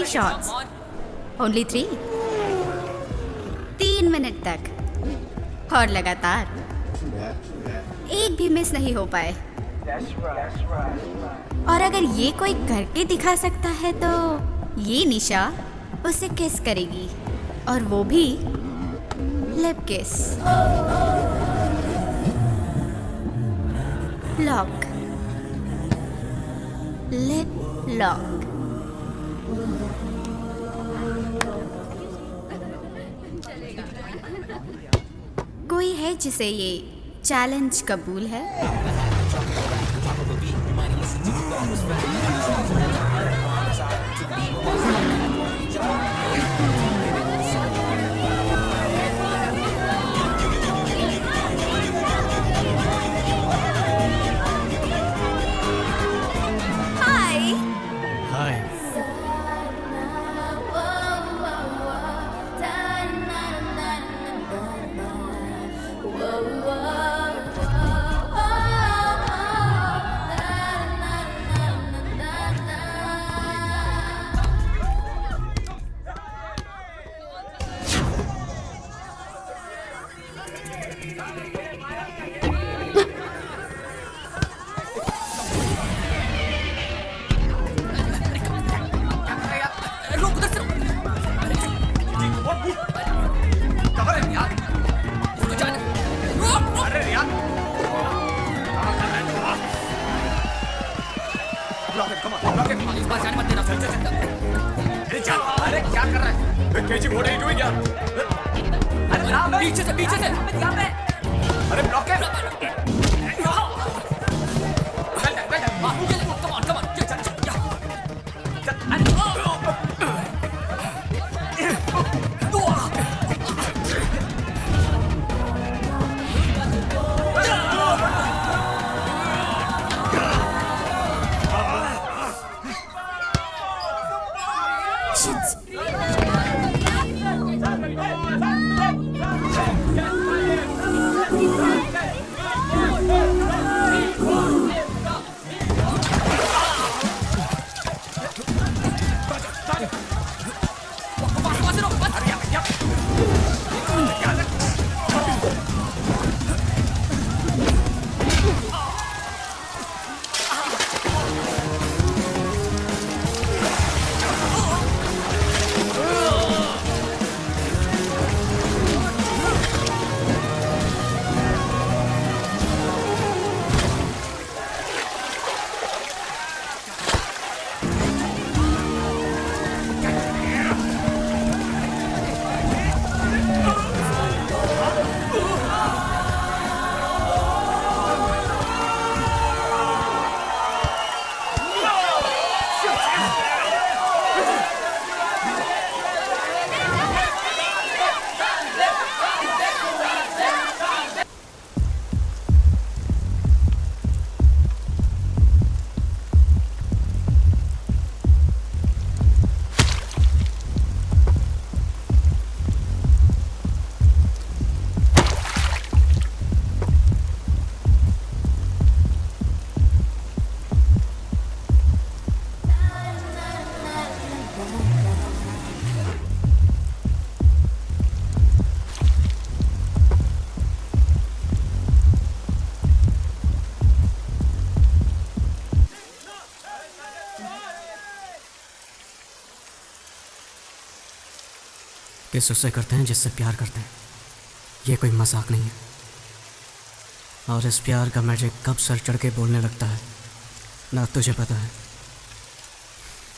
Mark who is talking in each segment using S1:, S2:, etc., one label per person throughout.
S1: Shots, only 3, 3 minute तक, और लगातार, एक भी मिस नहीं हो पाए। और अगर ये कोई करके दिखा सकता है तो ये निशा उसे किस करेगी, और वो भी लिप किस। Lock, lip lock. कोई है जिसे ये चैलेंज कबूल है? हाय।
S2: हाय।
S3: अरे क्या कर रहा है? KG what are you doing यार? अरे पीछे से यहाँ पे। अरे ब्लॉक है।
S2: किस उससे करते हैं जिससे प्यार करते हैं, ये कोई मजाक नहीं है। और इस प्यार का मैजिक कब सर चढ़ के बोलने लगता है, ना तुझे पता है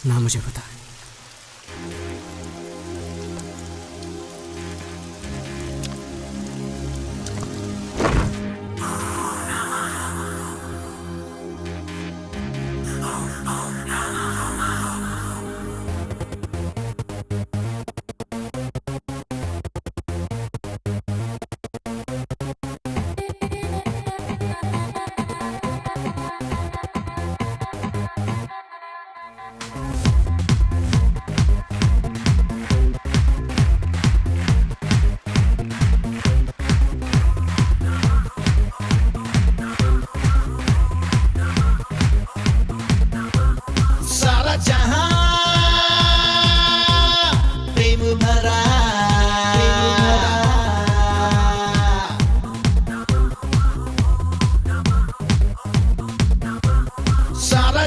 S2: ना मुझे पता है।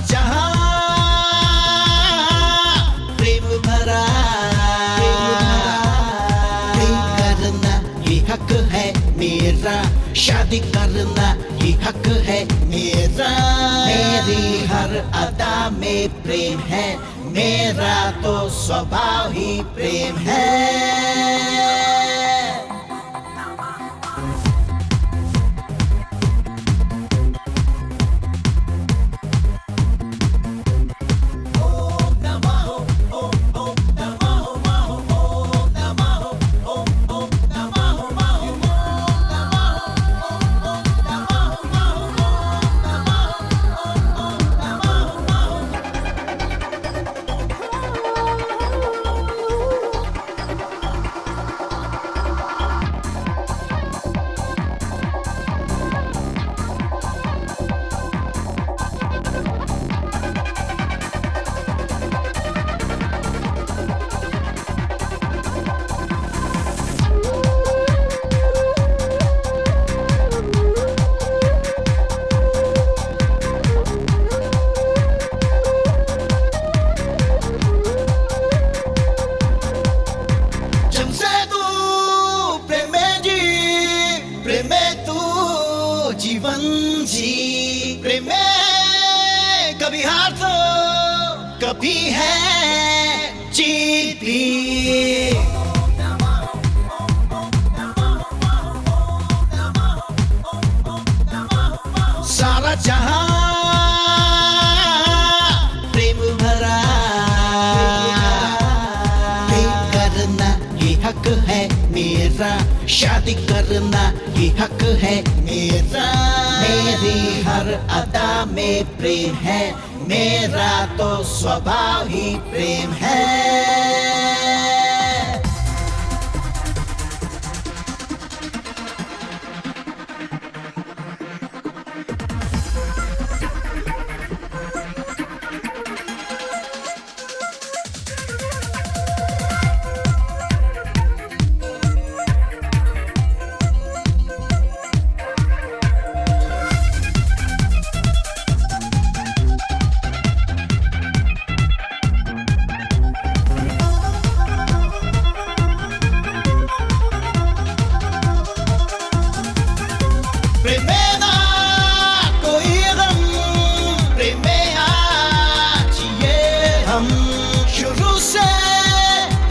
S4: जहां प्रेम भरा, प्रेम करना ये हक है मेरा, शादी करना ये हक है मेरा। मेरी हर अदा में प्रेम है, मेरा तो स्वभाव ही प्रेम है। जीवन जी प्रेम में कभी हार तो कभी है जीत भी। सारा जहां प्रेम भरा, प्रेम करना ये हक है मेरा, शादी करना ये हक है मेरा। मेरी हर अदा में प्रेम है, मेरा तो स्वभाव ही प्रेम है। प्रेम में ना कोई गम, प्रेम में आज ये हम, शुरू से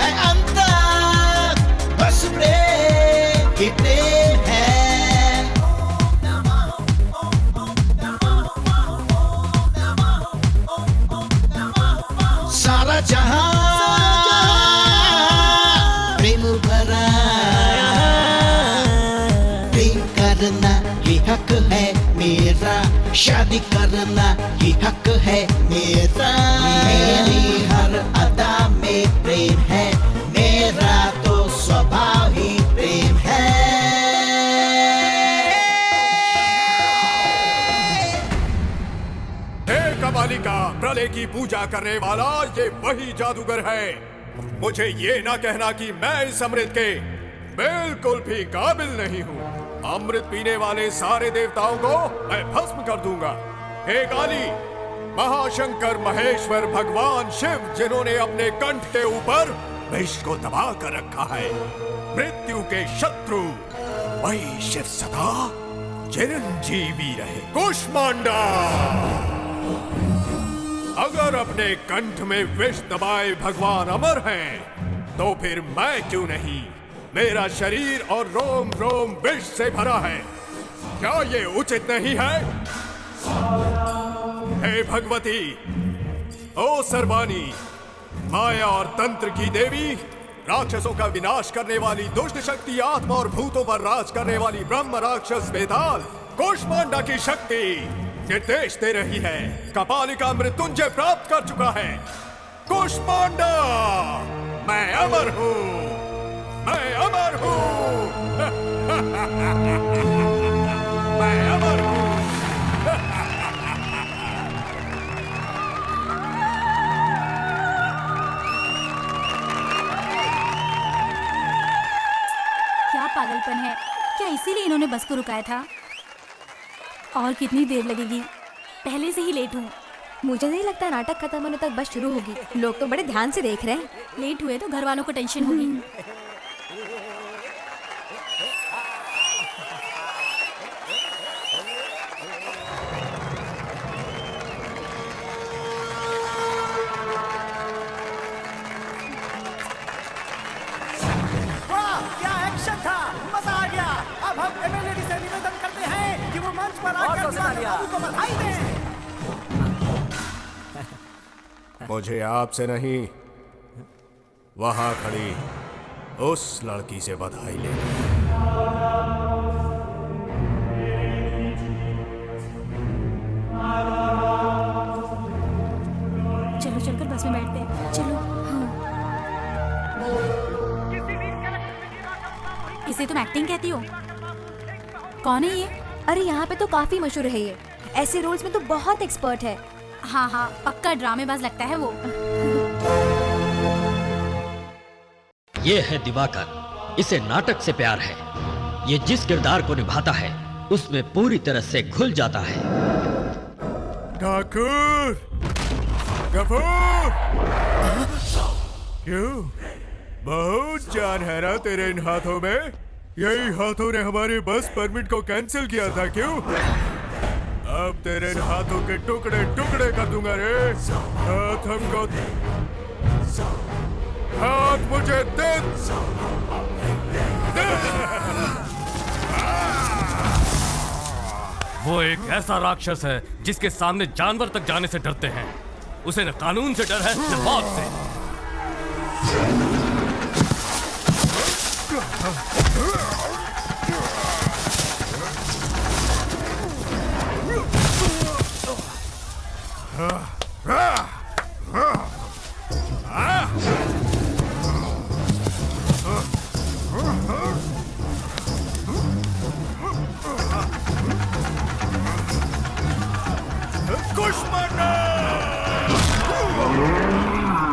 S4: है अंत तक बस प्रेम ही प्रेम है। सारा जहां प्रेम भरा, प्रेम करना ये हक है मेरा, शादी करना ये हक है मेरा। मेरी हर अदा में प्रेम है, मेरा तो स्वभाव ही प्रेम है।
S5: हे कबालिका, प्रलय की पूजा करने वाला ये वही जादूगर है। मुझे ये ना कहना कि मैं इस अमृत के बिल्कुल भी काबिल नहीं हूँ। अमृत पीने वाले सारे देवताओं को मैं भस्म कर दूंगा। हे काली, महाशंकर महेश्वर भगवान शिव जिन्होंने अपने कंठ के ऊपर विष को दबा कर रखा है, मृत्यु के शत्रु, वही शिव सदा चिरंजीवी रहे। कुष्मांडा, अगर अपने कंठ में विष दबाए भगवान अमर हैं, तो फिर मैं क्यों नहीं? मेरा शरीर और रोम रोम विष से भरा है। क्या ये उचित नहीं है? हे भगवती, ओ सर्वाणी, माया और तंत्र की देवी, राक्षसों का विनाश करने वाली दुष्ट शक्ति, आत्मा और भूतों पर राज करने वाली ब्रह्म राक्षस बेताल, कुष्मांडा की शक्ति निर्देश दे रही है। कपालिका मृत्युंजय प्राप्त कर चुका है। कुष्मांडा, मैं अमर हूँ, मैं अमर हूँ। मैं अमर हूँ।
S6: क्या पागलपन है? क्या इसीलिए इन्होंने बस को रुकाया था? और कितनी देर लगेगी? पहले से ही लेट हूँ।
S7: मुझे नहीं लगता नाटक खत्म होने तक बस शुरू होगी। लोग तो बड़े ध्यान से देख रहे हैं।
S6: लेट हुए तो घर वालों को टेंशन होगी।
S8: क्या एक्शन था, मजा आ गया। अब हम एमएलए से निवेदन करते हैं कि वो मंच पर आकर दीवाने बाबू को बधाई दें।
S5: मुझे आपसे नहीं, वहां खड़ी उस लड़की से बधाई लेनी।
S6: चलो चलकर बस में बैठते हैं। चलो। हाँ। इसे तुम एक्टिंग कहती हो? कौन है ये?
S7: अरे यहाँ पे तो काफी मशहूर है ये। ऐसे रोल्स में तो बहुत एक्सपर्ट है।
S6: हाँ हाँ, पक्का ड्रामेबाज लगता है वो।
S9: ये है दिवाकर, इसे नाटक से प्यार है। ये जिस किरदार को निभाता है उसमें पूरी तरह से घुल जाता है।
S5: ठाकुर, गफूर, क्यों? बहुत जान है ना तेरे इन हाथों में? यही हाथों ने हमारे बस परमिट को कैंसिल किया था, क्यों? अब तेरे इन हाथों के टुकड़े टुकड़े कर दूंगा रे। हाथ हमको, हाथ मुझे दे।
S3: वो एक ऐसा राक्षस है जिसके सामने जानवर तक जाने से डरते हैं। उसे न कानून से डर है न मौत से।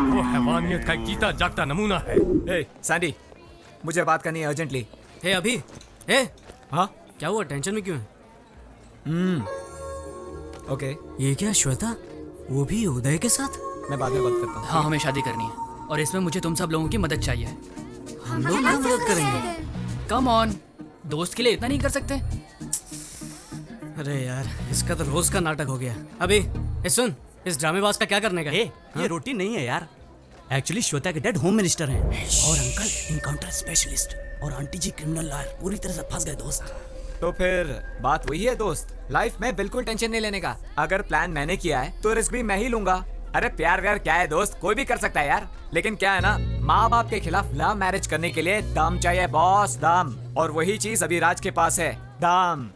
S3: वो हैवानियत का एक जीता जागता नमूना है।
S10: ए, सैंडी, मुझे बात करनी है अर्जेंटली।
S2: हे अभी, हे,
S10: हाँ
S2: क्या हुआ? टेंशन में क्यों है?
S10: ओके,
S2: ये क्या श्वेता, वो भी उदय के साथ?
S10: मैं बाद में बात करता हूँ।
S11: हाँ, हमें शादी करनी है और इसमें मुझे तुम सब लोगों की मदद चाहिए।
S2: हम लोग क्या मदद करेंगे?
S11: कम ऑन, दोस्त के लिए इतना नहीं कर सकते?
S2: अरे यार, इसका तो रोज का नाटक हो गया। अभी सुन, इस ड्रामेबाज का क्या करने का?
S12: ये रोटी नहीं है यार। एक्चुअली श्वेता के डैड होम मिनिस्टर हैं और अंकल इनकाउंटर स्पेशलिस्ट और आंटी जी क्रिमिनल लॉयर। पूरी तरह से फंस गए दोस्त।
S10: तो फिर बात वही है दोस्त, लाइफ में बिल्कुल टेंशन नहीं लेने का। अगर प्लान मैंने किया है तो रिस्क भी मैं ही लूंगा। अरे प्यार व्यार क्या है दोस्त, कोई भी कर सकता है यार। लेकिन क्या है ना, माँ बाप के खिलाफ लव मैरिज करने के लिए दम चाहिए बॉस, दम। और वही चीज अभी राज के पास है, दम।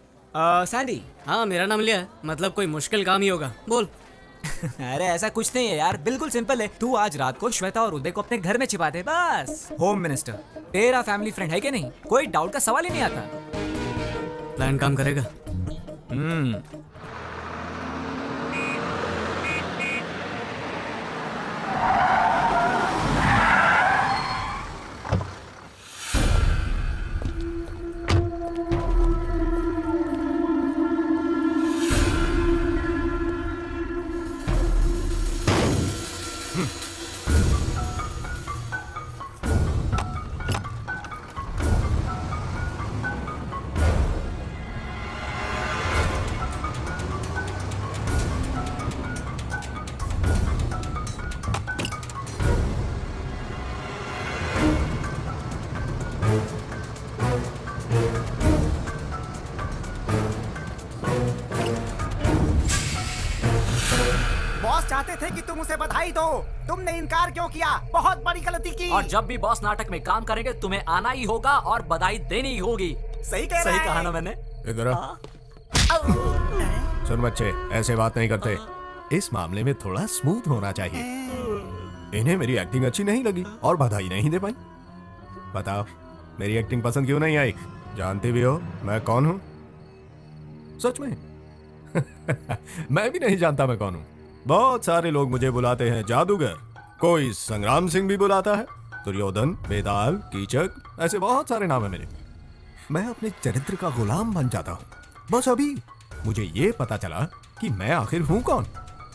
S10: सैंडी।
S2: हाँ, मेरा नाम लिया है, मतलब कोई मुश्किल काम ही होगा, बोल।
S10: अरे ऐसा कुछ नहीं है यार, बिल्कुल सिंपल है। तू आज रात को श्वेता और उदय को अपने घर में छिपा दे बस। होम मिनिस्टर तेरा फैमिली फ्रेंड है कि नहीं, कोई डाउट का सवाल ही नहीं आता।
S2: प्लान काम करेगा।
S8: बॉस चाहते थे कि तुम उसे बधाई दो, तुमने इनकार क्यों किया? बहुत बड़ी गलती की।
S11: और जब भी बॉस नाटक में काम करेंगे तुम्हें आना ही होगा और बधाई देनी ही होगी।
S8: सही कह रहा है।
S10: कहा ना मैंने।
S5: इधर आ। सुन बच्चे, ऐसे बात नहीं करते। इस मामले में थोड़ा स्मूथ होना चाहिए। इन्हें मेरी एक्टिंग अच्छी नहीं लगी और बधाई नहीं दे पाई। बताओ, मेरी एक्टिंग पसंद क्यों नहीं आई? जानती भी हो मैं कौन हूं? सच में? मैं भी नहीं जानता मैं कौन हूं। बहुत सारे लोग मुझे बुलाते हैं जादूगर, कोई संग्राम सिंह भी बुलाता है, दुर्योधन, बेताल, कीचक, ऐसे बहुत सारे नाम है मेरे। मैं अपने चरित्र का गुलाम बन जाता हूं। बस अभी मुझे ये पता चला कि मैं आखिर हूं कौन।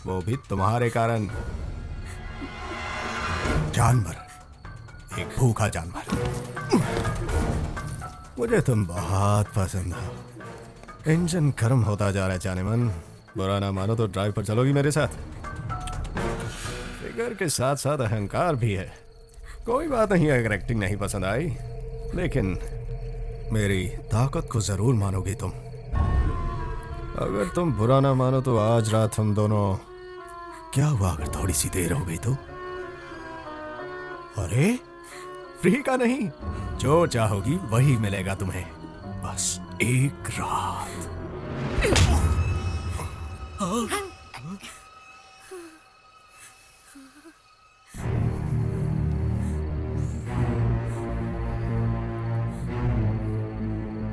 S5: वो भी तुम्हारे कारण। जानवर, एक भूखा जानवर। मुझे तुम बहुत पसंद हो। इंजन गर्म होता जा रहा है जाने मन। बुरा ना मानो तो ड्राइव पर चलोगी मेरे साथ? फिगर के साथ साथ अहंकार भी है। कोई बात नहीं अगर एक्टिंग नहीं पसंद आई, लेकिन मेरी ताकत को जरूर मानोगी तुम। अगर तुम बुरा ना मानो तो आज रात हम दोनों, क्या हुआ अगर थोड़ी सी देर हो गई तो? अरे फ्री का नहीं, जो चाहोगी वही मिलेगा तुम्हें, बस एक रात।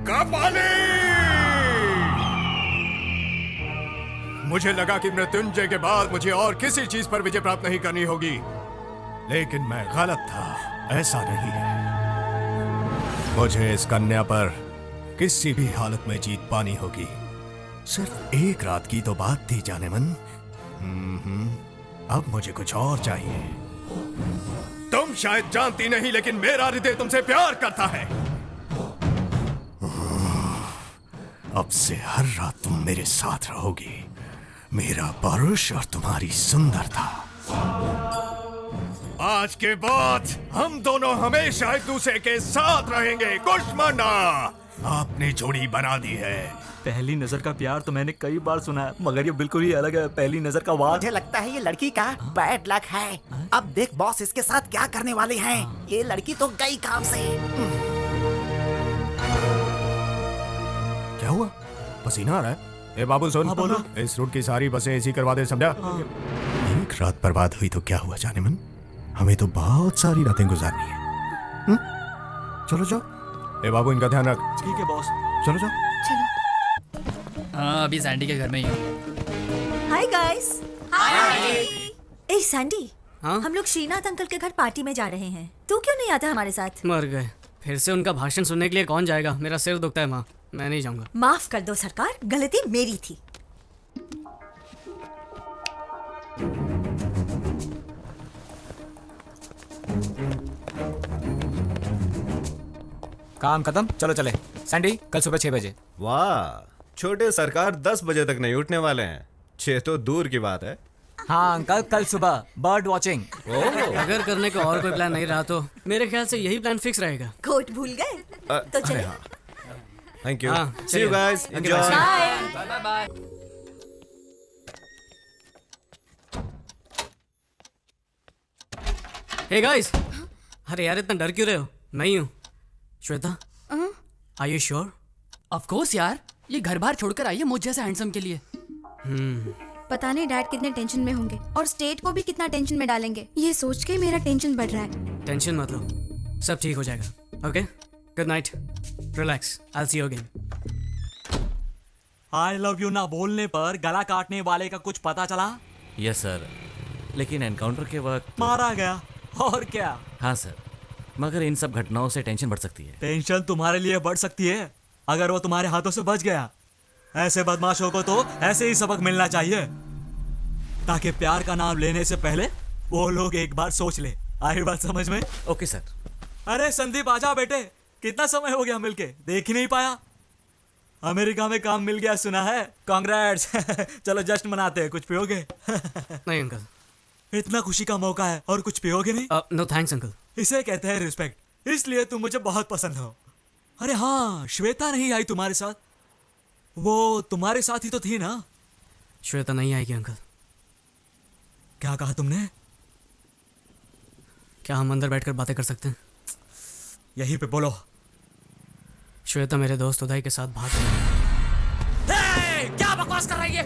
S5: कपाली! मुझे लगा कि मृत्युंजय के बाद मुझे और किसी चीज पर विजय प्राप्त नहीं करनी होगी, लेकिन मैं गलत था। ऐसा नहीं है। मुझे इस कन्या पर किसी भी हालत में जीत पानी होगी। सिर्फ एक रात की तो बात थी जाने मन। अब मुझे कुछ और चाहिए। तुम शायद जानती नहीं, लेकिन मेरा हृदय तुमसे प्यार करता है। अब से हर रात तुम मेरे साथ रहोगी, मेरा परुष और तुम्हारी सुंदरता। आज के बाद हम दोनों हमेशा एक दूसरे के साथ रहेंगे। कुष्मांडा, आपने जोड़ी बना दी है।
S11: पहली नजर का प्यार तो मैंने कई बार सुना है, मगर ये बिल्कुल ही अलग है। पहली नजर का वार।
S8: मुझे लगता है ये लड़की का बैड लक है। अब देख बॉस इसके साथ क्या करने वाले हैं। ये लड़की तो गई काम से।
S5: क्या हुआ? पसीना आ रहा है? ए बाबू सुन, बोलो। इस रूट की सारी बसें ऐसी करवा दे, समझा? एक रात बर्बाद हुई तो क्या हुआ जाने मन, हमें तो बहुत सारी रातें गुजारनी है। चलो जाओ। ए बाबू इनका ध्यान रख।
S11: ठीक है बॉस।
S5: चलो जाओ।
S13: हाँ, अभी सैंडी के घर में ही हूँ।
S7: Hi guys.
S1: हाय।
S7: ए सैंडी,
S2: हाँ?
S7: हम लोग श्रीनाथ अंकल के घर पार्टी में जा रहे हैं। तू क्यों नहीं आता हमारे साथ?
S2: मर गए। फिर से उनका भाषण सुनने के लिए कौन जाएगा? मेरा सिर दुखता है माँ, मैं नहीं जाऊंगा।
S7: माफ कर दो सरकार, गलती मेरी थी।
S10: काम खत्म, चलो चले। सैंडी, कल सुबह 6 बजे।
S14: वाह, छोटे सरकार 10 बजे तक नहीं उठने वाले हैं। 6 तो दूर की बात है।
S10: हाँ अंकल, कल सुबह बर्ड वॉचिंग।
S2: अगर करने को और कोई प्लान नहीं रहा तो मेरे ख्याल से यही प्लान फिक्स रहेगा।
S7: कोट भूल गए तो चले।
S14: Thank you.
S2: हाँ,
S14: see you guys, enjoy.
S13: Bye bye.
S2: Hey guys, अरे यार इतना डर क्यों रहे हो? मैं ही हूँ, Shweta. Are you sure?
S13: Of course यार, ये घर बार छोड़कर आई है मुझ जैसे हैंडसम के लिए।
S7: पता नहीं डैड कितने टेंशन में होंगे और स्टेट को भी कितना टेंशन में डालेंगे। ये सोच के मेरा टेंशन बढ़ रहा है।
S2: टेंशन मत लो, सब ठीक हो जाएगा। Okay, good night, relax, I will see you again.
S11: I love you ना बोलने पर गला काटने वाले का कुछ पता चला?
S15: यस सर, लेकिन एनकाउंटर के वक्त
S11: मारा गया। और क्या?
S15: हाँ सर, मगर इन सब घटनाओं से टेंशन बढ़ सकती है।
S11: टेंशन तुम्हारे लिए बढ़ सकती है अगर वो तुम्हारे हाथों से बच गया। ऐसे बदमाशों को तो ऐसे ही सबक मिलना चाहिए, ताकि प्यार का नाम लेने से पहले वो लोग एक बार सोच ले। आई बात समझ में?
S15: Okay sir.
S11: अरे संदीप आजा बेटे, कितना समय हो गया मिलके, देख ही नहीं पाया। अमेरिका में काम मिल गया सुना है, कांग्रेट्स। चलो जश्न मनाते हैं, कुछ पियोगे?
S2: नहीं अंकल,
S11: इतना खुशी का मौका है और कुछ पियोगे नहीं?
S2: No thanks uncle.
S11: इसे कहते हैं रिस्पेक्ट, इसलिए तुम मुझे बहुत पसंद हो। अरे हाँ, श्वेता नहीं आई तुम्हारे साथ? वो तुम्हारे साथ ही तो थी ना?
S2: श्वेता नहीं आएगी अंकल।
S11: क्या कहा तुमने?
S2: क्या हम अंदर बैठकर बातें कर सकते हैं?
S11: यहीं पे बोलो।
S2: श्वेता मेरे दोस्त उदय के साथ भाग गई।
S11: क्या बकवास कर रही है?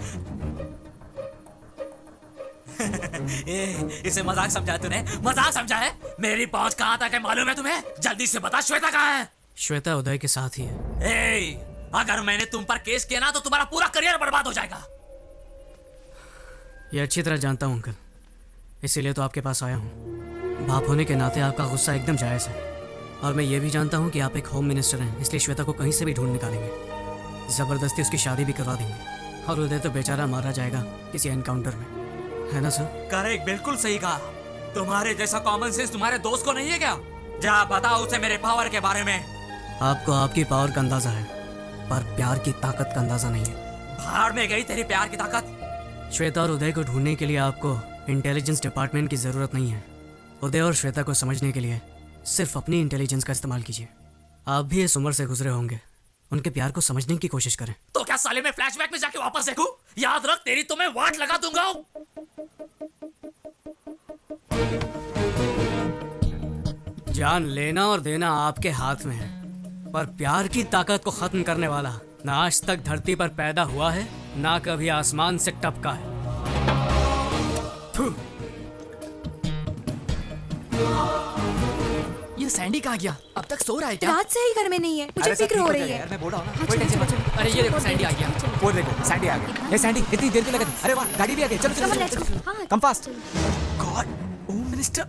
S11: इसे मजाक समझा है तूने? मजाक समझा है? मेरी पहुंच कहां तक है मालूम है तुम्हें? जल्दी से बता, श्वेता कहां है?
S2: श्वेता उदय के साथ ही है।
S11: अगर मैंने तुम पर केस किया ना तो तुम्हारा पूरा करियर बर्बाद हो जाएगा।
S2: ये अच्छी तरह जानता हूँ अंकल, इसीलिए तो आपके पास आया हूँ। बाप होने के नाते आपका गुस्सा एकदम जायज़ है, और मैं ये भी जानता हूँ कि आप एक होम मिनिस्टर हैं, इसलिए श्वेता को कहीं से भी ढूंढ निकालेंगे। ज़बरदस्ती उसकी शादी भी करवा देंगे, और उदय तो बेचारा मारा जाएगा किसी एनकाउंटर में। है ना सर?
S12: करेक्ट, बिल्कुल सही कहा। तुम्हारे जैसा कॉमन सेंस तुम्हारे दोस्त को नहीं है क्या? जा बताओ उसे मेरे पावर के बारे में।
S2: आपको आपकी पावर का अंदाजा है, पर प्यार की ताकत का अंदाजा नहीं है।
S12: बाहर में गई तेरी प्यार की ताकत।
S2: श्वेता और उदय को ढूंढने के लिए आपको इंटेलिजेंस डिपार्टमेंट की जरूरत नहीं है। उदय और श्वेता को समझने के लिए सिर्फ अपनी इंटेलिजेंस का इस्तेमाल कीजिए। आप भी इस उम्र से गुजरे होंगे, उनके प्यार को समझने की कोशिश करें।
S12: तो क्या साले में फ्लैशबैक में जाके वापस देखूं? याद रख तेरी तो मैं वाट लगा दूंगा।
S2: जान लेना और देना आपके हाथ में है, पर प्यार की ताकत को खत्म करने वाला ना आज तक धरती पर पैदा हुआ है, ना कभी आसमान से टपका है।
S13: ये सैंडी कहाँ गया? अब तक सो रहा है क्या?
S7: रात से ही घर में नहीं है, मुझे फिक्र हो रही है।
S10: मैं बोल रहा हूं ना,
S7: हाँ,
S10: कोई
S7: चलो,
S10: टेंशन मत
S7: चलो,
S10: लो।
S13: अरे ये देखो सैंडी आ गया।
S10: वो देखो सैंडी आ गई। ये सैंडी इतनी देर की लगी। अरे वाह, गाड़ी भी आ गई। चलो चलो
S7: Come on, let's
S10: चलो
S7: go. हाँ,
S10: come fast. God, home minister.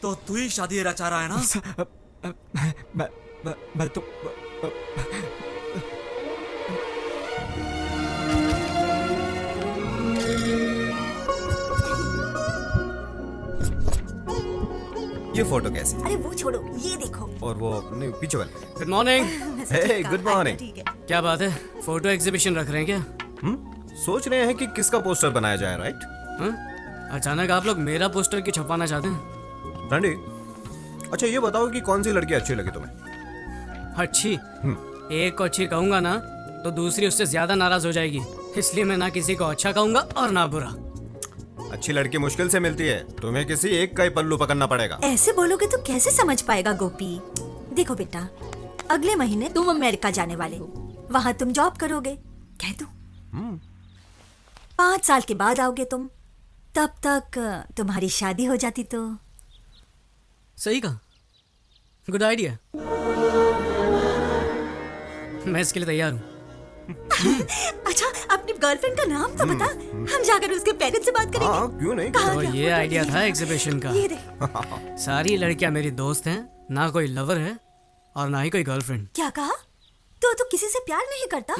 S11: तो तू ही शादी रचा रहा है ना?
S10: मैं तो
S14: ये फोटो कैसी?
S16: अरे वो छोड़ो, ये देखो।
S14: और वो नहीं, पीछे वाले।
S2: Good morning.
S14: Hey, good morning.
S2: क्या बात है, फोटो एग्जीबिशन रख रहे हैं क्या?
S14: सोच रहे हैं कि किसका पोस्टर बनाया जाए, राइट?
S2: अचानक आप लोग मेरा पोस्टर क्यों छपवाना चाहते हैं?
S14: रंडी, अच्छा ये बताओ कि कौन सी लड़की अच्छी लगी तुम्हें?
S2: अच्छी? एक को अच्छी कहूंगा ना तो दूसरी उससे ज्यादा नाराज हो जाएगी, इसलिए मैं ना किसी को अच्छा कहूंगा और ना बुरा।
S14: अच्छी लड़की मुश्किल से मिलती है, तुम्हें किसी एक का ही पल्लू पकड़ना पड़ेगा।
S16: ऐसे बोलोगे तो कैसे समझ पाएगा गोपी? देखो बेटा, अगले महीने तुम अमेरिका जाने वाले हो, वहाँ तुम जॉब करोगे, कह दो 5 साल के बाद आओगे तुम, तब तक तुम्हारी शादी हो जाती तो।
S2: सही कहा, गुड आइडिया, मैं इसके लिए तैयार हूँ।
S16: अच्छा, अपनी गर्लफ्रेंड का नाम तो बता, हम जाकर उसके पेरेंट्स से बात करेंगे।
S14: हाँ, क्यों नहीं?
S2: तो ये आइडिया था एग्जीबिशन का।
S16: ये देख।
S2: सारी लड़कियां मेरी दोस्त हैं, ना कोई लवर है और ना ही कोई गर्लफ्रेंड।
S16: क्या कहा? तो किसी से प्यार नहीं करता?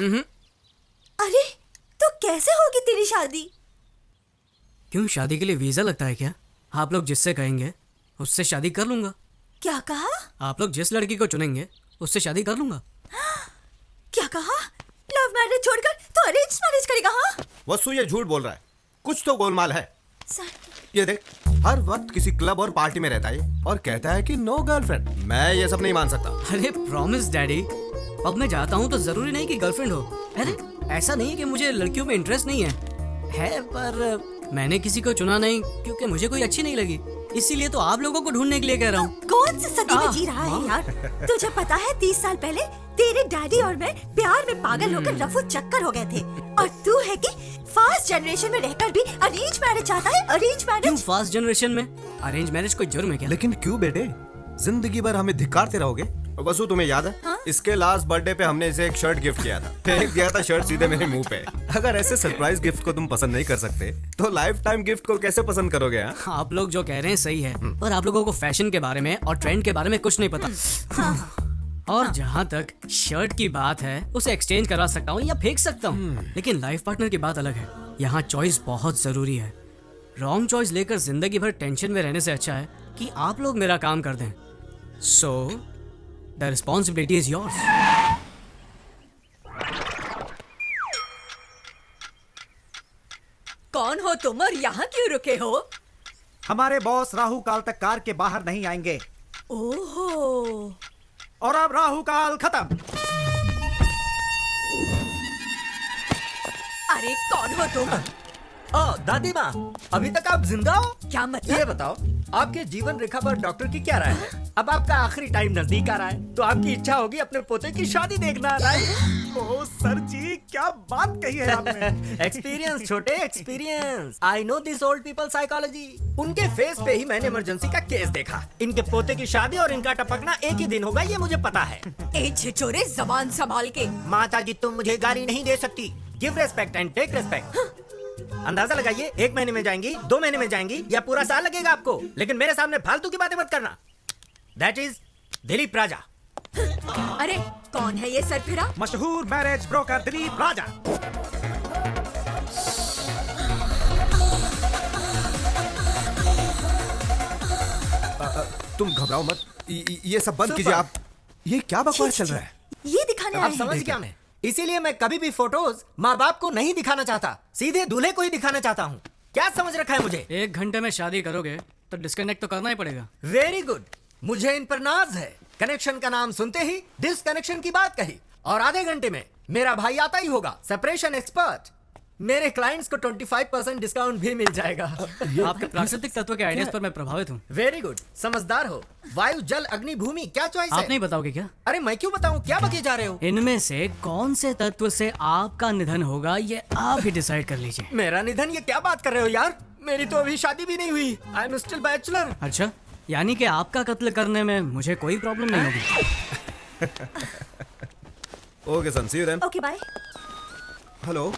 S16: अरे तो कैसे होगी तेरी शादी?
S2: क्यों, शादी के लिए वीजा लगता है क्या? आप लोग जिससे कहेंगे उससे शादी कर लूंगा।
S16: क्या कहा?
S2: आप लोग जिस लड़की को चुनेंगे उससे शादी कर लूंगा।
S16: क्या कहा? लव मैरिज छोड़कर तो अरेंज मैरिज करेगा? हाँ,
S14: वसु ये झूठ बोल रहा है, कुछ तो गोलमाल है। ये देख, हर वक्त किसी क्लब और पार्टी में रहता है और कहता है कि नो गर्लफ्रेंड। मैं ये सब नहीं मान सकता।
S2: अरे प्रॉमिस डैडी, अब मैं जाता हूँ तो जरूरी नहीं कि गर्लफ्रेंड हो। अरे ऐसा नहीं है कि मुझे लड़कियों में इंटरेस्ट नहीं है, पर मैंने किसी को चुना नहीं क्योंकि मुझे कोई अच्छी नहीं लगी, इसीलिए तो आप लोगों को ढूंढने के लिए कह रहा हूँ।
S16: कौन सी सदी में जी रहा है यार? तुझे पता है 30 साल पहले तेरे डैडी और मैं प्यार में पागल होकर रफू चक्कर हो गए थे, और तू है कि फास्ट जनरेशन में रहकर भी अरेंज मैरिज चाहता है? Arrange marriage?
S2: क्यों फास्ट जनरेशन में अरेंज मैरिज कोई जुर्म है क्या?
S14: लेकिन क्यों बेटे, जिंदगी भर हमें धिक्कारते रहोगे? वसु तुम्हें याद है? हाँ? इसके लास्ट बर्थडे पे हमने इसे एक शर्ट गिफ्ट किया था, फेंक दिया था शर्ट सीधे मेरे मुंह पे। अगर ऐसे सरप्राइज गिफ्ट को तुम पसंद नहीं कर सकते तो लाइफ टाइम गिफ्ट को कैसे पसंद करोगे?
S2: आप लोग जो कह रहे हैं सही है, पर आप लोगों को फैशन के बारे में और ट्रेंड के बारे में कुछ नहीं पता। और जहाँ तक शर्ट की बात है, उसे एक्सचेंज करा सकता हूँ या फेंक सकता हूँ, लेकिन लाइफ पार्टनर की बात अलग है। यहाँ चॉइस बहुत जरूरी है। रॉन्ग चॉइस लेकर जिंदगी भर टेंशन में रहने से अच्छा है कि आप लोग मेरा काम कर दें। So the responsibility is yours.
S16: कौन हो तुम और यहाँ क्यों रुके हो?
S8: हमारे बॉस राहु काल तक कार के बाहर नहीं आएंगे।
S16: ओहो,
S8: और अब राहु काल खत्म।
S16: अरे कौन हो तुम?
S17: दादी माँ, अभी तक आप जिंदा हो?
S16: क्या मतलब?
S17: ये बताओ, आपके जीवन रेखा पर डॉक्टर की क्या राय है? अब आपका आखिरी टाइम नजदीक आ रहा है, तो आपकी इच्छा होगी अपने पोते की शादी देखना, राइट?
S8: ओह सर जी, क्या बात कही है आपने।
S17: एक्सपीरियंस छोटे, experience. I know this old people psychology. उनके फेस पे ही मैंने इमरजेंसी का केस देखा। इनके पोते की शादी और इनका टपकना एक ही दिन होगा, ये मुझे पता है।
S16: ए छिछोरे, जबान संभाल के।
S17: माता जी, तुम मुझे गाली नहीं दे सकती। Give respect and take respect. अंदाजा लगाइए, 1 महीने में जाएंगी, 2 महीने में जाएंगी या पूरा साल लगेगा आपको, लेकिन मेरे सामने फालतू की बातें मत करना। दैट इज दिलीप राजा।
S16: अरे कौन है ये सरफिरा?
S8: मशहूर मैरिज ब्रोकर दिलीप राजा।
S14: तुम घबराओ मत, ये सब बंद कीजिए आप। ये क्या बकवास चल रहा है?
S16: ये दिखाने आए
S17: अब
S16: हैं।
S17: समझ गया मैं, इसीलिए मैं कभी भी फोटोज माँ बाप को नहीं दिखाना चाहता, सीधे दूल्हे को ही दिखाना चाहता हूँ। क्या समझ रखा है मुझे?
S2: 1 घंटे में शादी करोगे तो डिस्कनेक्ट तो करना ही पड़ेगा।
S17: वेरी गुड, मुझे इन पर नाज है। कनेक्शन का नाम सुनते ही डिस्कनेक्शन की बात कही, और आधे घंटे में मेरा भाई आता ही होगा, सेपरेशन एक्सपर्ट। मेरे क्लाइंट्स को 25% डिस्काउंट भी मिल जाएगा।
S2: आपके प्राकृतिक तत्व के आइडियाज पर मैं प्रभावित हूँ।
S17: वेरी गुड, समझदार हो। वायु, जल, अग्नि, भूमि, क्या चॉइस है?
S2: आप नहीं बताओगे क्या?
S17: अरे मैं क्यों बताऊं, क्या बके जा रहे हो?
S2: इनमें से कौन से तत्व से आपका निधन होगा ये आप ही डिसाइड कर लीजिए।
S17: मेरा निधन? ये क्या बात कर रहे हो यार, मेरी तो अभी शादी भी नहीं हुई। I am still bachelor.
S2: अच्छा, यानी कि आपका कत्ल करने में मुझे कोई प्रॉब्लम नहीं होगी।
S14: Okay son, see you then.
S16: Okay bye.
S14: Hello,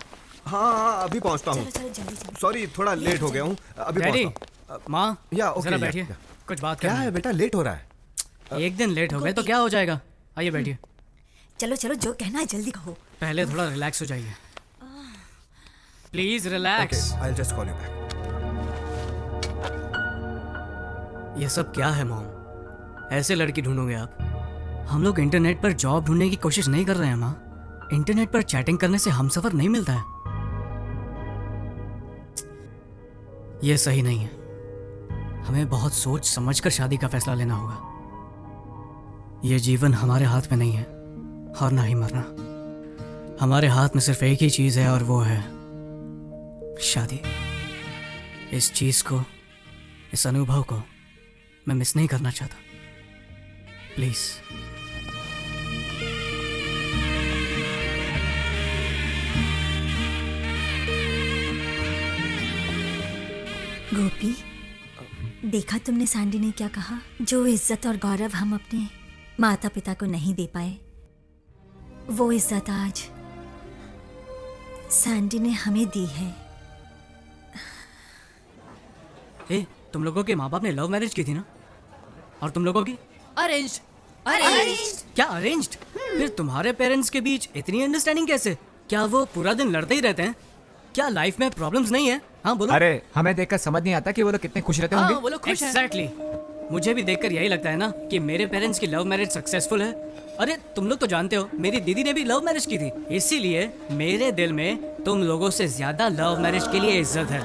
S14: हाँ अभी पहुंचता हूँ।
S16: चलो जल्दी।
S14: सॉरी थोड़ा लेट हो गया हूँ, अभी
S2: डैडी,
S14: पहुंचता हूँ।
S2: माँ,
S14: या ओके,
S2: जरा बैठिए, कुछ बात
S14: क्या
S2: करनी
S14: है बेटा, लेट हो रहा है।
S2: 1 दिन लेट हो गए तो क्या हो जाएगा? आइए बैठिए।
S16: चलो जो कहना है जल्दी कहो।
S2: पहले थोड़ा रिलैक्स हो जाइए, please relax.
S14: I will just call you back.
S2: ये सब क्या है मॉम? ऐसे लड़की ढूंढोगे आप? हम लोग इंटरनेट पर जॉब ढूंढने की कोशिश नहीं कर रहे हैं माँ। इंटरनेट पर चैटिंग करने से हमसफर नहीं मिलता है। ये सही नहीं है। हमें बहुत सोच समझकर शादी का फैसला लेना होगा। ये जीवन हमारे हाथ में नहीं है, और ना ही मरना। हमारे हाथ में सिर्फ एक ही चीज है, और वो है शादी। इस चीज को, इस अनुभव को मैं मिस नहीं करना चाहता। प्लीज।
S16: गोपी, देखा तुमने सैंडी ने क्या कहा? जो इज्जत और गौरव हम अपने माता पिता को नहीं दे पाए, वो इज्जत आज सैंडी ने हमें दी है।
S2: ए, तुम लोगों के माँ बाप ने लव मैरिज की थी ना? और तुम लोगों की?
S13: अरेंज्ड।
S2: क्या अरेंज्ड? फिर तुम्हारे पेरेंट्स के बीच इतनी अंडरस्टैंडिंग कैसे? क्या वो पूरा दिन लड़ते ही रहते हैं? क्या लाइफ में प्रॉब्लम्स नहीं है? हाँ बोलो।
S10: अरे हमें देखकर समझ नहीं आता कि वो लोग कितने खुश रहते होंगे।
S2: वो लोग खुश हैं। Exactly. मुझे भी देखकर यही लगता है ना कि मेरे पेरेंट्स की लव मैरिज सक्सेसफुल है। अरे तुम लोग तो जानते हो, मेरी दीदी ने भी लव मैरिज की थी, इसीलिए मेरे दिल में तुम लोगों से ज्यादा लव मैरिज के लिए इज्जत है।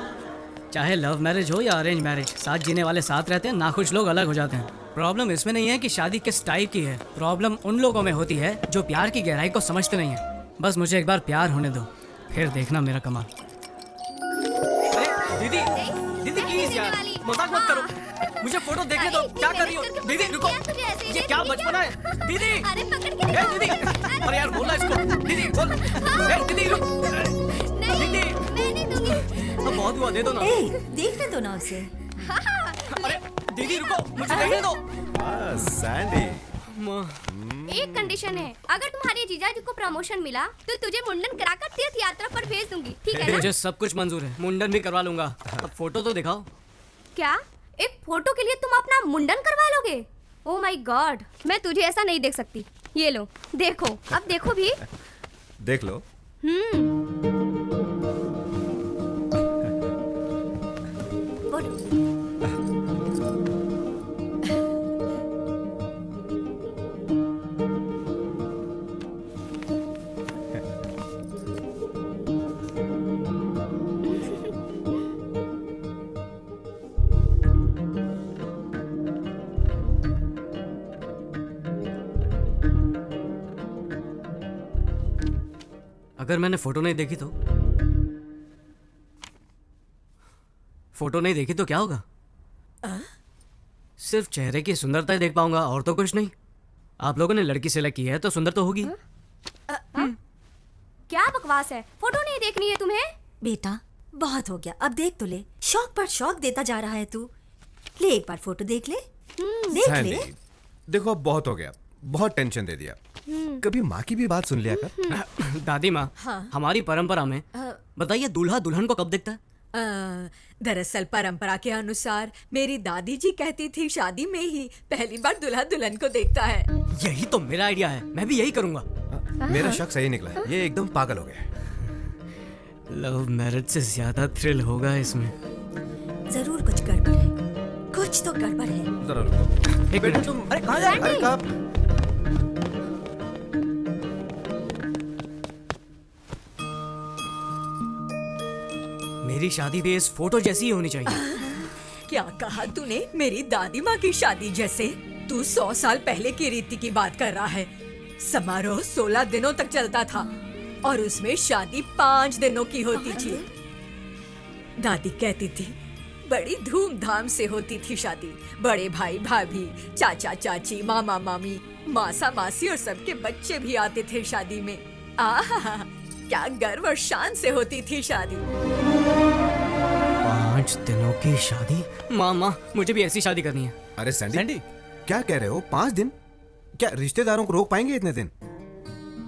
S2: चाहे लव मैरिज हो या अरेंज मैरिज, साथ जीने वाले साथ रहते हैं, नाखुश लोग अलग हो जाते हैं। प्रॉब्लम इसमें नहीं है कि शादी किस टाइप की है, प्रॉब्लम उन लोगों में होती है जो प्यार की गहराई को समझते नहीं है। बस मुझे एक बार प्यार होने दो, फिर देखना मेरा कमाल। दीदी, दीदी प्लीज यार, मजाक मत करो, मुझे फोटो देखने दो। क्या कर रही हो? दीदी रुको, ये क्या बचपना है? दीदी, दीदी, अरे यार बोला इसको। दीदी बोल, दीदी रुक, दीदी, अब बहुत हुआ, दे दो ना।
S16: देखने दो ना उसे।
S2: अरे दीदी रुको, मुझे देखने दो।
S14: सैंडी,
S18: एक कंडीशन है, अगर तुम्हारे जीजाजी को प्रमोशन मिला तो तुझे मुंडन कराकर तीर्थ यात्रा पर भेज दूंगी, ठीक है ना?
S2: मुझे सब कुछ मंजूर है, मुंडन भी करवा लूंगा। अब फोटो तो दिखाओ।
S18: क्या एक फोटो के लिए तुम अपना मुंडन करवा लोगे? ओह माय गॉड, मैं तुझे ऐसा नहीं देख सकती। ये लो, देखो, अब देखो भी।
S14: देख लो।
S2: अगर मैंने फोटो नहीं देखी तो? फोटो नहीं देखी तो क्या होगा? सिर्फ चेहरे की सुंदरता ही देख पाऊंगा, और तो कुछ नहीं। आप लोगों ने लड़की सेलेक्ट की है तो सुंदर तो होगी।
S18: क्या बकवास है, फोटो नहीं देखनी है तुम्हें?
S16: बेटा बहुत हो गया, अब देख तो ले। शौक पर शौक देता जा रहा है तू। ले एक बार फोटो देख ले, देख ले।
S14: देखो अब बहुत हो गया, बहुत टेंशन दे दिया। कभी माँ की भी बात सुन लिया कर।
S2: दादी माँ,
S16: हाँ।
S2: हमारी परंपरा में बताइए दूल्हा दुल्हन को कब देखता है?
S19: दरअसल परंपरा के अनुसार मेरी दादी जी कहती थी शादी में ही पहली बार दूल्हा दुल्हन को देखता है।
S2: यही तो मेरा आइडिया है, मैं भी यही करूंगा।
S14: मेरा शक सही निकला है, ये एकदम पागल हो गया।
S2: लव मैरिज से ज्यादा थ्रिल होगा इसमें।
S16: जरूर कुछ गड़बड़ है, कुछ तो गड़बड़ है।
S14: जरा रुको।
S2: एक मिनट।
S14: अरे कहाँ जा रहे हो? अरे कहाँ?
S2: मेरी शादी भी इस फोटो जैसी ही होनी चाहिए।
S19: क्या कहा तूने? मेरी दादी माँ की शादी जैसे? तू 100 साल पहले की रीति की बात कर रहा है। समारोह 16 दिनों तक चलता था और उसमें शादी 5 दिनों की होती थी। दादी कहती थी बड़ी धूमधाम से होती थी शादी। बड़े भाई भाभी, चाचा चाची, मामा मामी, मासा मासी और सबके बच्चे भी आते थे शादी में। आहा, क्या गर्व और शान से होती थी शादी।
S2: 5 दिनों की शादी? मामा, मुझे भी ऐसी शादी करनी है।
S14: अरे सैंडी, क्या कह रहे हो? 5 दिन? क्या रिश्तेदारों को रोक पाएंगे इतने दिन?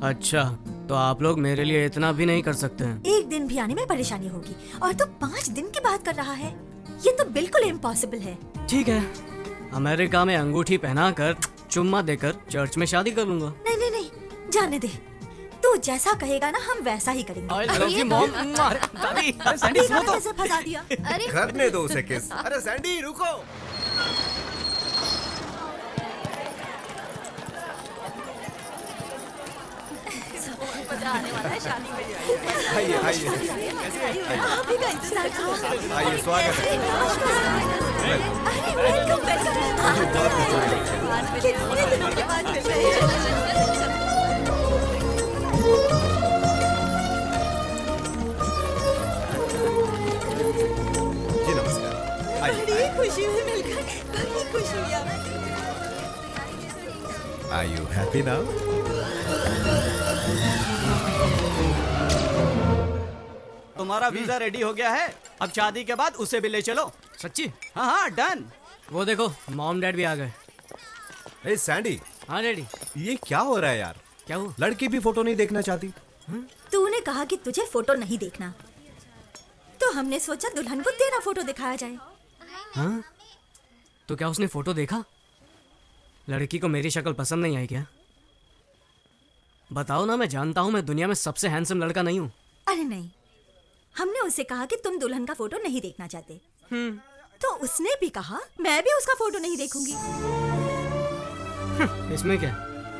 S2: अच्छा, तो आप लोग मेरे लिए इतना भी नहीं कर सकते हैं?
S16: एक दिन भी आने में परेशानी होगी और तू 5 दिन की बात कर रहा है। ये तो बिल्कुल इम्पॉसिबल है।
S2: ठीक है, अमेरिका में अंगूठी पहनाकर चुम्मा देकर चर्च में शादी कर लूंगा।
S16: नहीं नहीं नहीं, जाने दे। तू जैसा कहेगा ना हम वैसा ही करेंगे।
S14: सैंडी सुनो तो।
S16: कैसे फंसा दिया?
S18: अरे
S14: करने दो उसे किस। अरे सैंडी रुको।
S18: मजा आने वाला है शादी में।
S14: आइए आइए
S16: आप ही का इंतजार कर रहा हूं।
S14: आइए, स्वागत है।
S16: अरे वेलकम वेलकम। कितने दिनों के बाद मिल रहे हैं।
S14: जी नमस्कार। आइए।
S16: बड़ी खुशी हुई मिलकर, बड़ी खुशी हुई हमें।
S14: Are you happy now?
S12: तुम्हारा वीजा रेडी हो गया है, अब शादी के बाद उसे भी ले चलो।
S2: सच्ची?
S12: हाँ हाँ डन।
S2: वो देखो, मॉम डैड भी आ गए।
S14: ए सैंडी।
S2: हाँ डैडी।
S14: ये क्या हो रहा है यार?
S2: क्या हुआ?
S14: लड़की भी फोटो नहीं देखना चाहती?
S16: तूने कहा कि तुझे फोटो नहीं देखना, तो हमने सोचा दुल्हन को तेरा फोटो दिखाया जाए।
S2: हाँ? तो क्या उसने फोटो देखा? लड़की को मेरी शक्ल पसंद नहीं आई क्या? बताओ ना, मैं जानता हूँ मैं दुनिया में सबसे हैंडसम लड़का नहीं हूँ।
S16: अरे नहीं, हमने उससे कहा कि तुम दुल्हन का फोटो नहीं देखना चाहते। तो उसने भी कहा मैं भी उसका फोटो नहीं देखूंगी।
S2: इसमें क्या?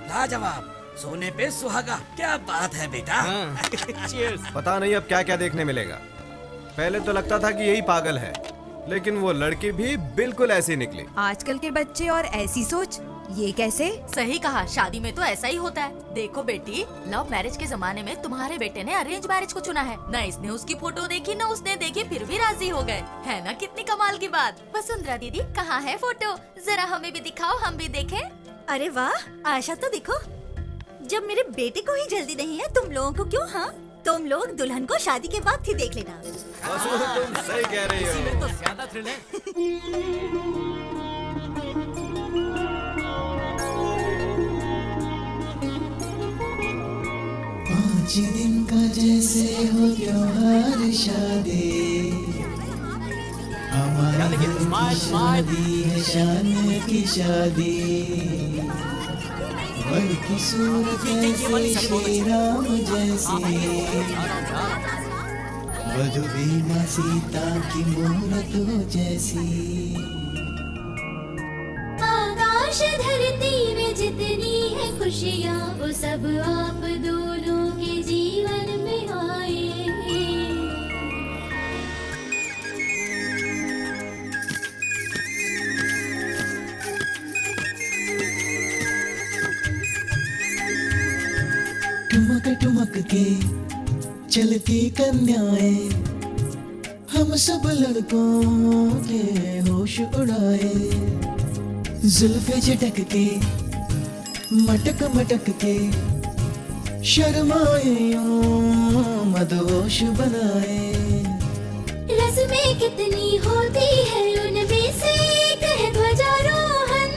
S12: लाजवाब, सोने पे सुहागा, क्या बात है बेटा।
S14: पता नहीं अब क्या क्या देखने मिलेगा। पहले तो लगता था कि यही पागल है, लेकिन वो लड़की भी बिल्कुल ऐसी निकली।
S7: आजकल के बच्चे और ऐसी सोच, ये कैसे?
S20: सही कहा, शादी में तो ऐसा ही होता है। देखो बेटी, लव मैरिज के जमाने में तुम्हारे बेटे ने अरेंज मैरिज को चुना है। न इसने उसकी फोटो देखी न उसने देखी, फिर भी राजी हो गए। है ना कितनी कमाल की बात। वसुंधरा दीदी, कहाँ है फोटो? जरा हमें भी दिखाओ, हम भी देखें।
S16: अरे वाह, आशा तो देखो। जब मेरे बेटे को ही जल्दी नहीं है, तुम लोगों को क्यों? हाँ, तुम लोग दुल्हन को शादी के बाद ही देख लेना।
S14: तुम सही कह रही हो।
S2: इसी में तो ज्यादा थ्रिल है।
S4: 5 दिन का जैसे हो त्योहार शादी, हमारी शादी है शान की शादी। वर की सूरत ऐसे श्री राम जैसी, वधु भी माँ सीता की मूरत हो जैसी।
S21: आकाश धरती में जितनी है खुशियाँ, वो सब आप दोनों के जीवन में आए।
S4: ठुमक ठुमक के चलती कन्याएं, हम सब लड़कों के होश उड़ाए। जुल्फे झटक के मटक मटक के, शर्माए यूं मदहोश बनाए।
S21: रस्में कितनी होती है उनमें से एक है ध्वजारोहण।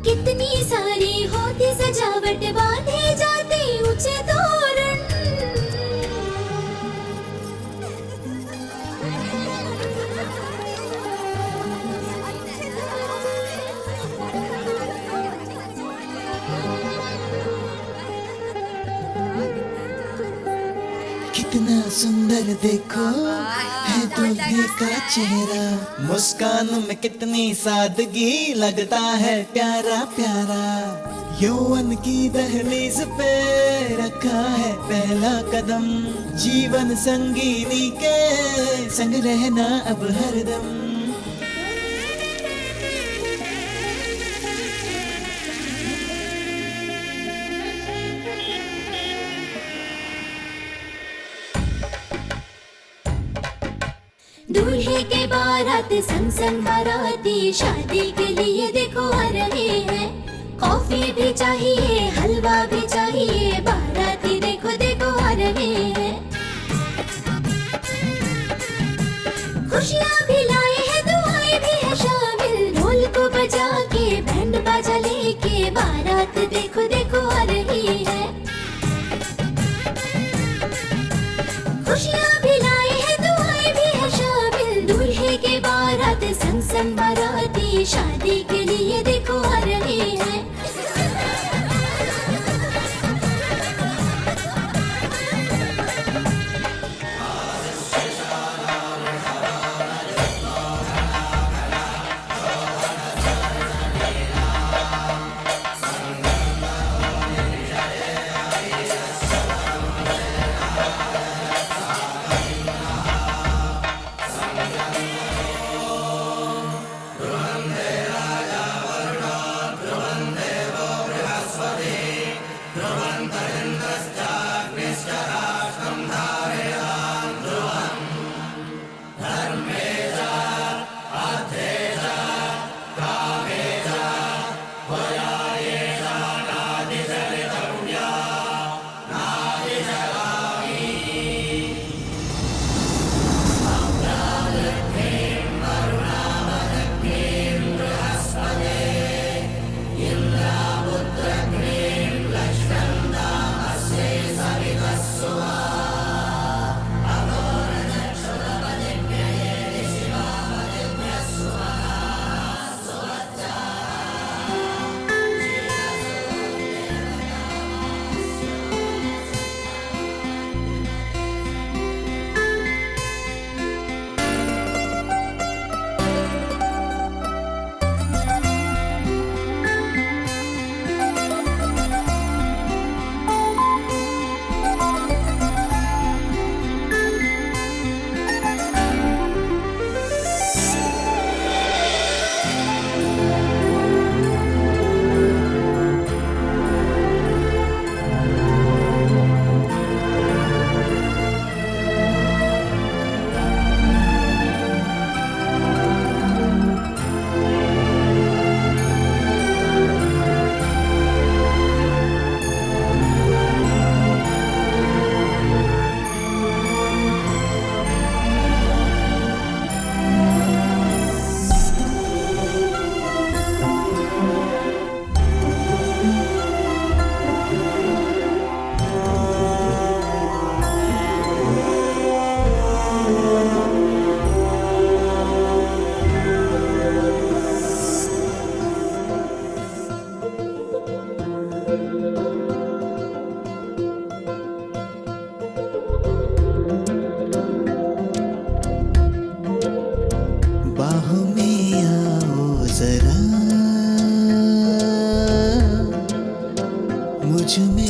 S21: कितनी सारी होती सजावट, बांधे जाते ऊंचे तोरण।
S4: सुंदर देखो है दूल्हे का चेहरा, मुस्कान में कितनी सादगी, लगता है प्यारा प्यारा। यौवन की दहलीज पे रखा है पहला कदम, जीवन संगीनी के संग रहना अब हरदम।
S21: दूल्हे के बारात संग संग बाराती शादी के लिए देखो आ रहे हैं। कॉफी भी चाहिए, हलवा भी चाहिए, बाराती देखो देखो आ रहे हैं। खुशियाँ भी लाए हैं, दुआएं भी है शामिल, ढोल को बजा के बैंड बाजा लेके बारात देखो देखो आ रही है। खुशियाँ भी लाए हैं, दुआएं भी है शामिल, दूल्हे के बारात संग संग बाराती शादी के लिए देखो आ रहे हैं।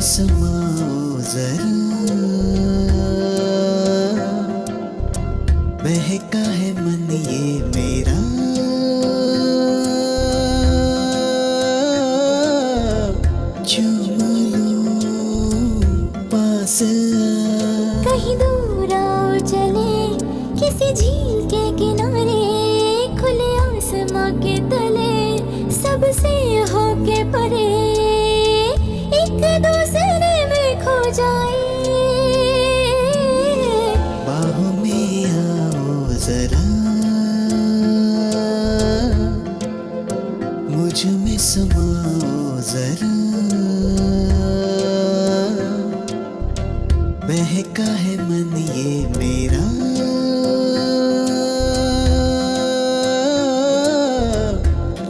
S4: समाओ जरा, बहका है मन ये मेरा, चूम लूं पास
S21: कहीं दूर आओ चले किसी झील के किनारे, खुले आसमां के तले सबसे होके परे, एक दूसरे में खो जाए।
S4: बाहों में आओ जरा, मुझ में समाओ जरा, बहका है मन ये मेरा,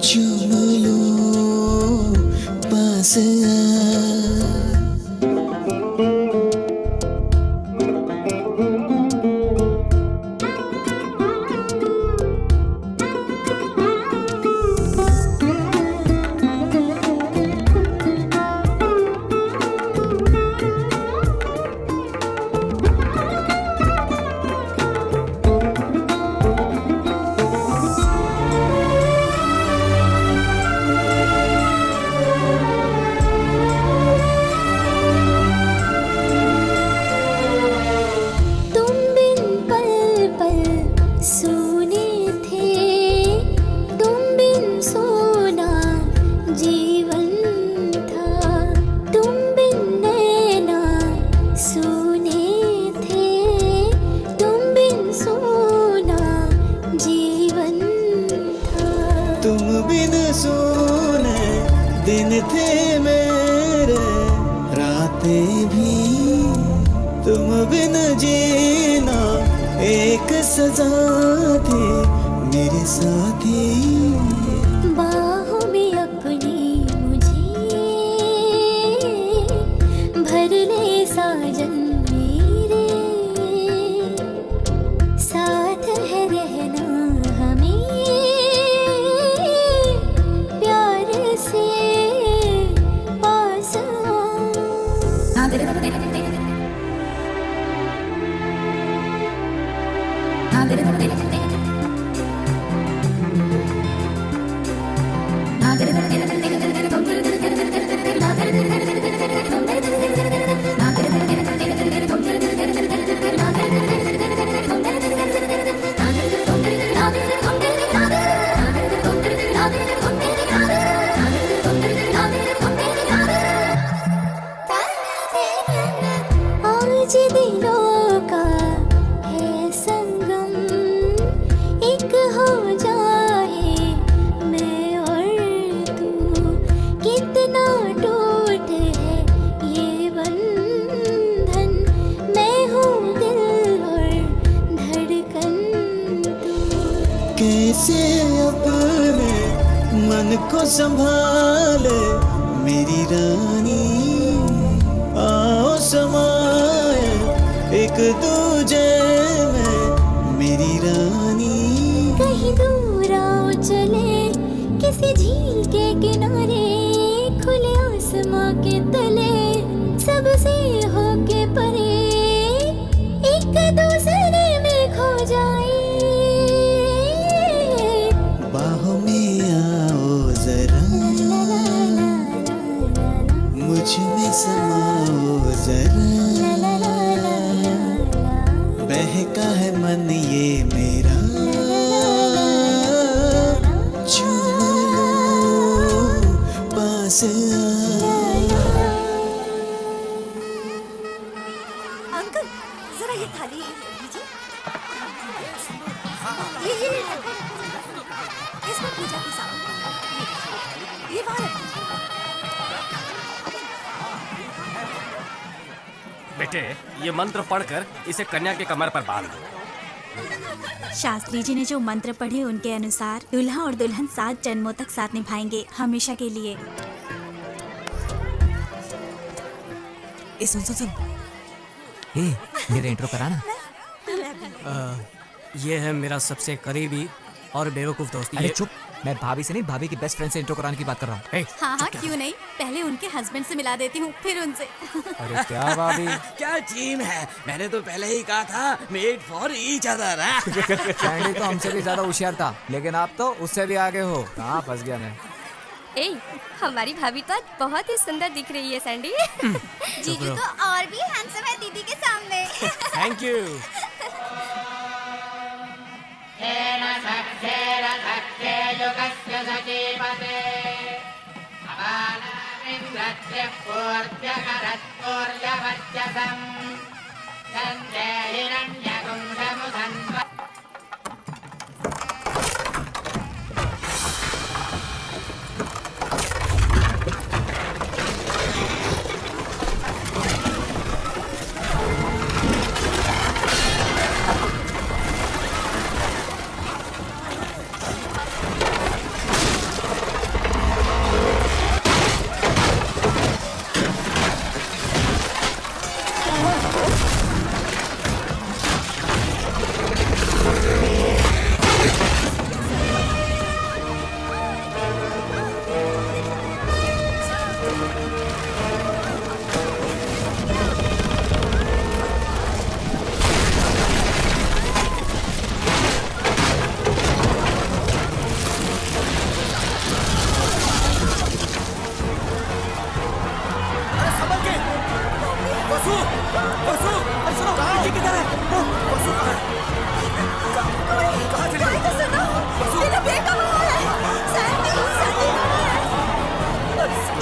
S4: चूम लो पास आ। मेरे रातें भी तुम बिन जीना एक सजा थी मेरे साथी।
S21: बाहों में अपनी मुझे भर ले साजन मेरे, साथ है रहना हमें प्यार से पास आज दिलों का है संगम, एक हो जाए मैं और तू, कितना टूट है ये बंधन, मैं हूँ दिल और धड़कन तू।
S4: कैसे अपने मन को संभाले मेरी रानी, आओ समाए एक दूजे में मेरी रानी।
S21: कहीं दूर आओ चले किसी झील के किनारे, खुले आसमां के तले सबसे होके परे, एक दूसरे में खो जाए।
S4: बाहों में आओ जरा, मुझ में समाओ जरा, बहका है मन ये मेरा, चूम लो पास
S16: अंकल जरा ये थाली दीजिए। ये इसमें पूजा की सामग्री, ये वहाँ रखिए।
S3: बेटे, ये मंत्र पढ़कर इसे कन्या के कमर पर बांध दो।
S1: शास्त्री जी ने जो मंत्र पढ़े उनके अनुसार दूल्हा और दुल्हन 7 जन्मों तक साथ निभाएंगे, हमेशा के लिए।
S10: सुन मेरे इंट्रो कराना।
S2: ये है मेरा सबसे करीबी और बेवकूफ दोस्त।
S10: अरे चुप, मैं भाभी से नहीं, भाभी की बेस्ट फ्रेंड से इंट्रो कराने की बात कर रहा हूँ।
S1: हाँ हाँ क्यों नहीं, पहले उनके हस्बैंड से मिला देती हूँ, फिर उनसे।
S10: अरे क्या भाभी,
S12: क्या टीम है, मैंने तो पहले ही कहा था made for each other.
S10: Sandy तो हमसे भी ज्यादा होशियार था, लेकिन आप तो उससे भी आगे हो। कहाँ फंस गया मैं।
S18: ए, हमारी भाभी तो आज बहुत ही सुंदर दिख रही है सैंडी।
S1: जीजू तो और भी हैंडसम है दीदी के सामने।
S2: Thank you.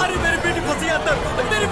S8: अरे मेरी बेटी फंसी अंदर, मेरी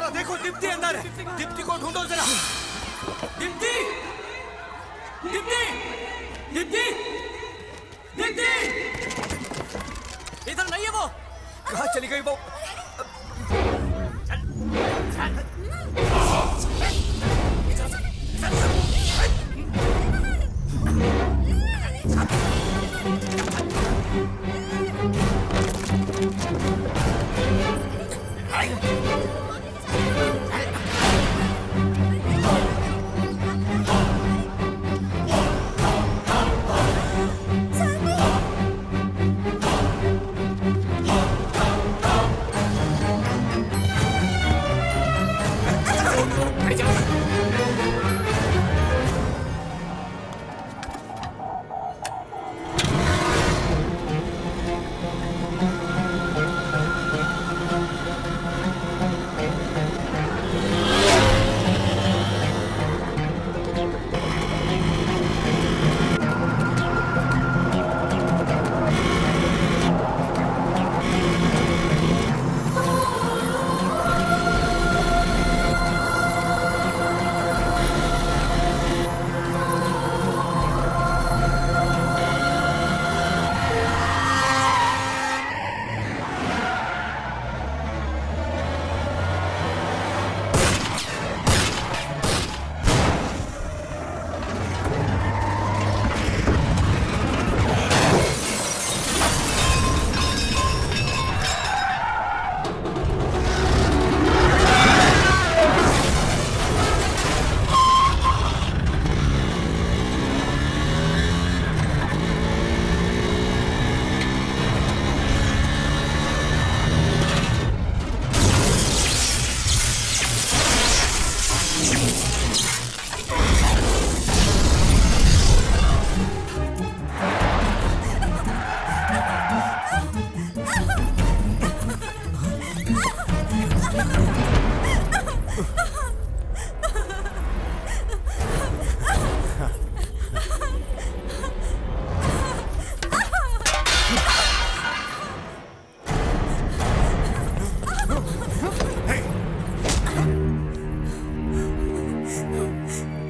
S3: जरा देखो, दीप्ति अंदर है। दीप्ति को ढूंढो जरा। दीप्ति, दीप्ति, दीप्ति, दीप्ति, इधर नहीं है वो। कहाँ चली गई वो?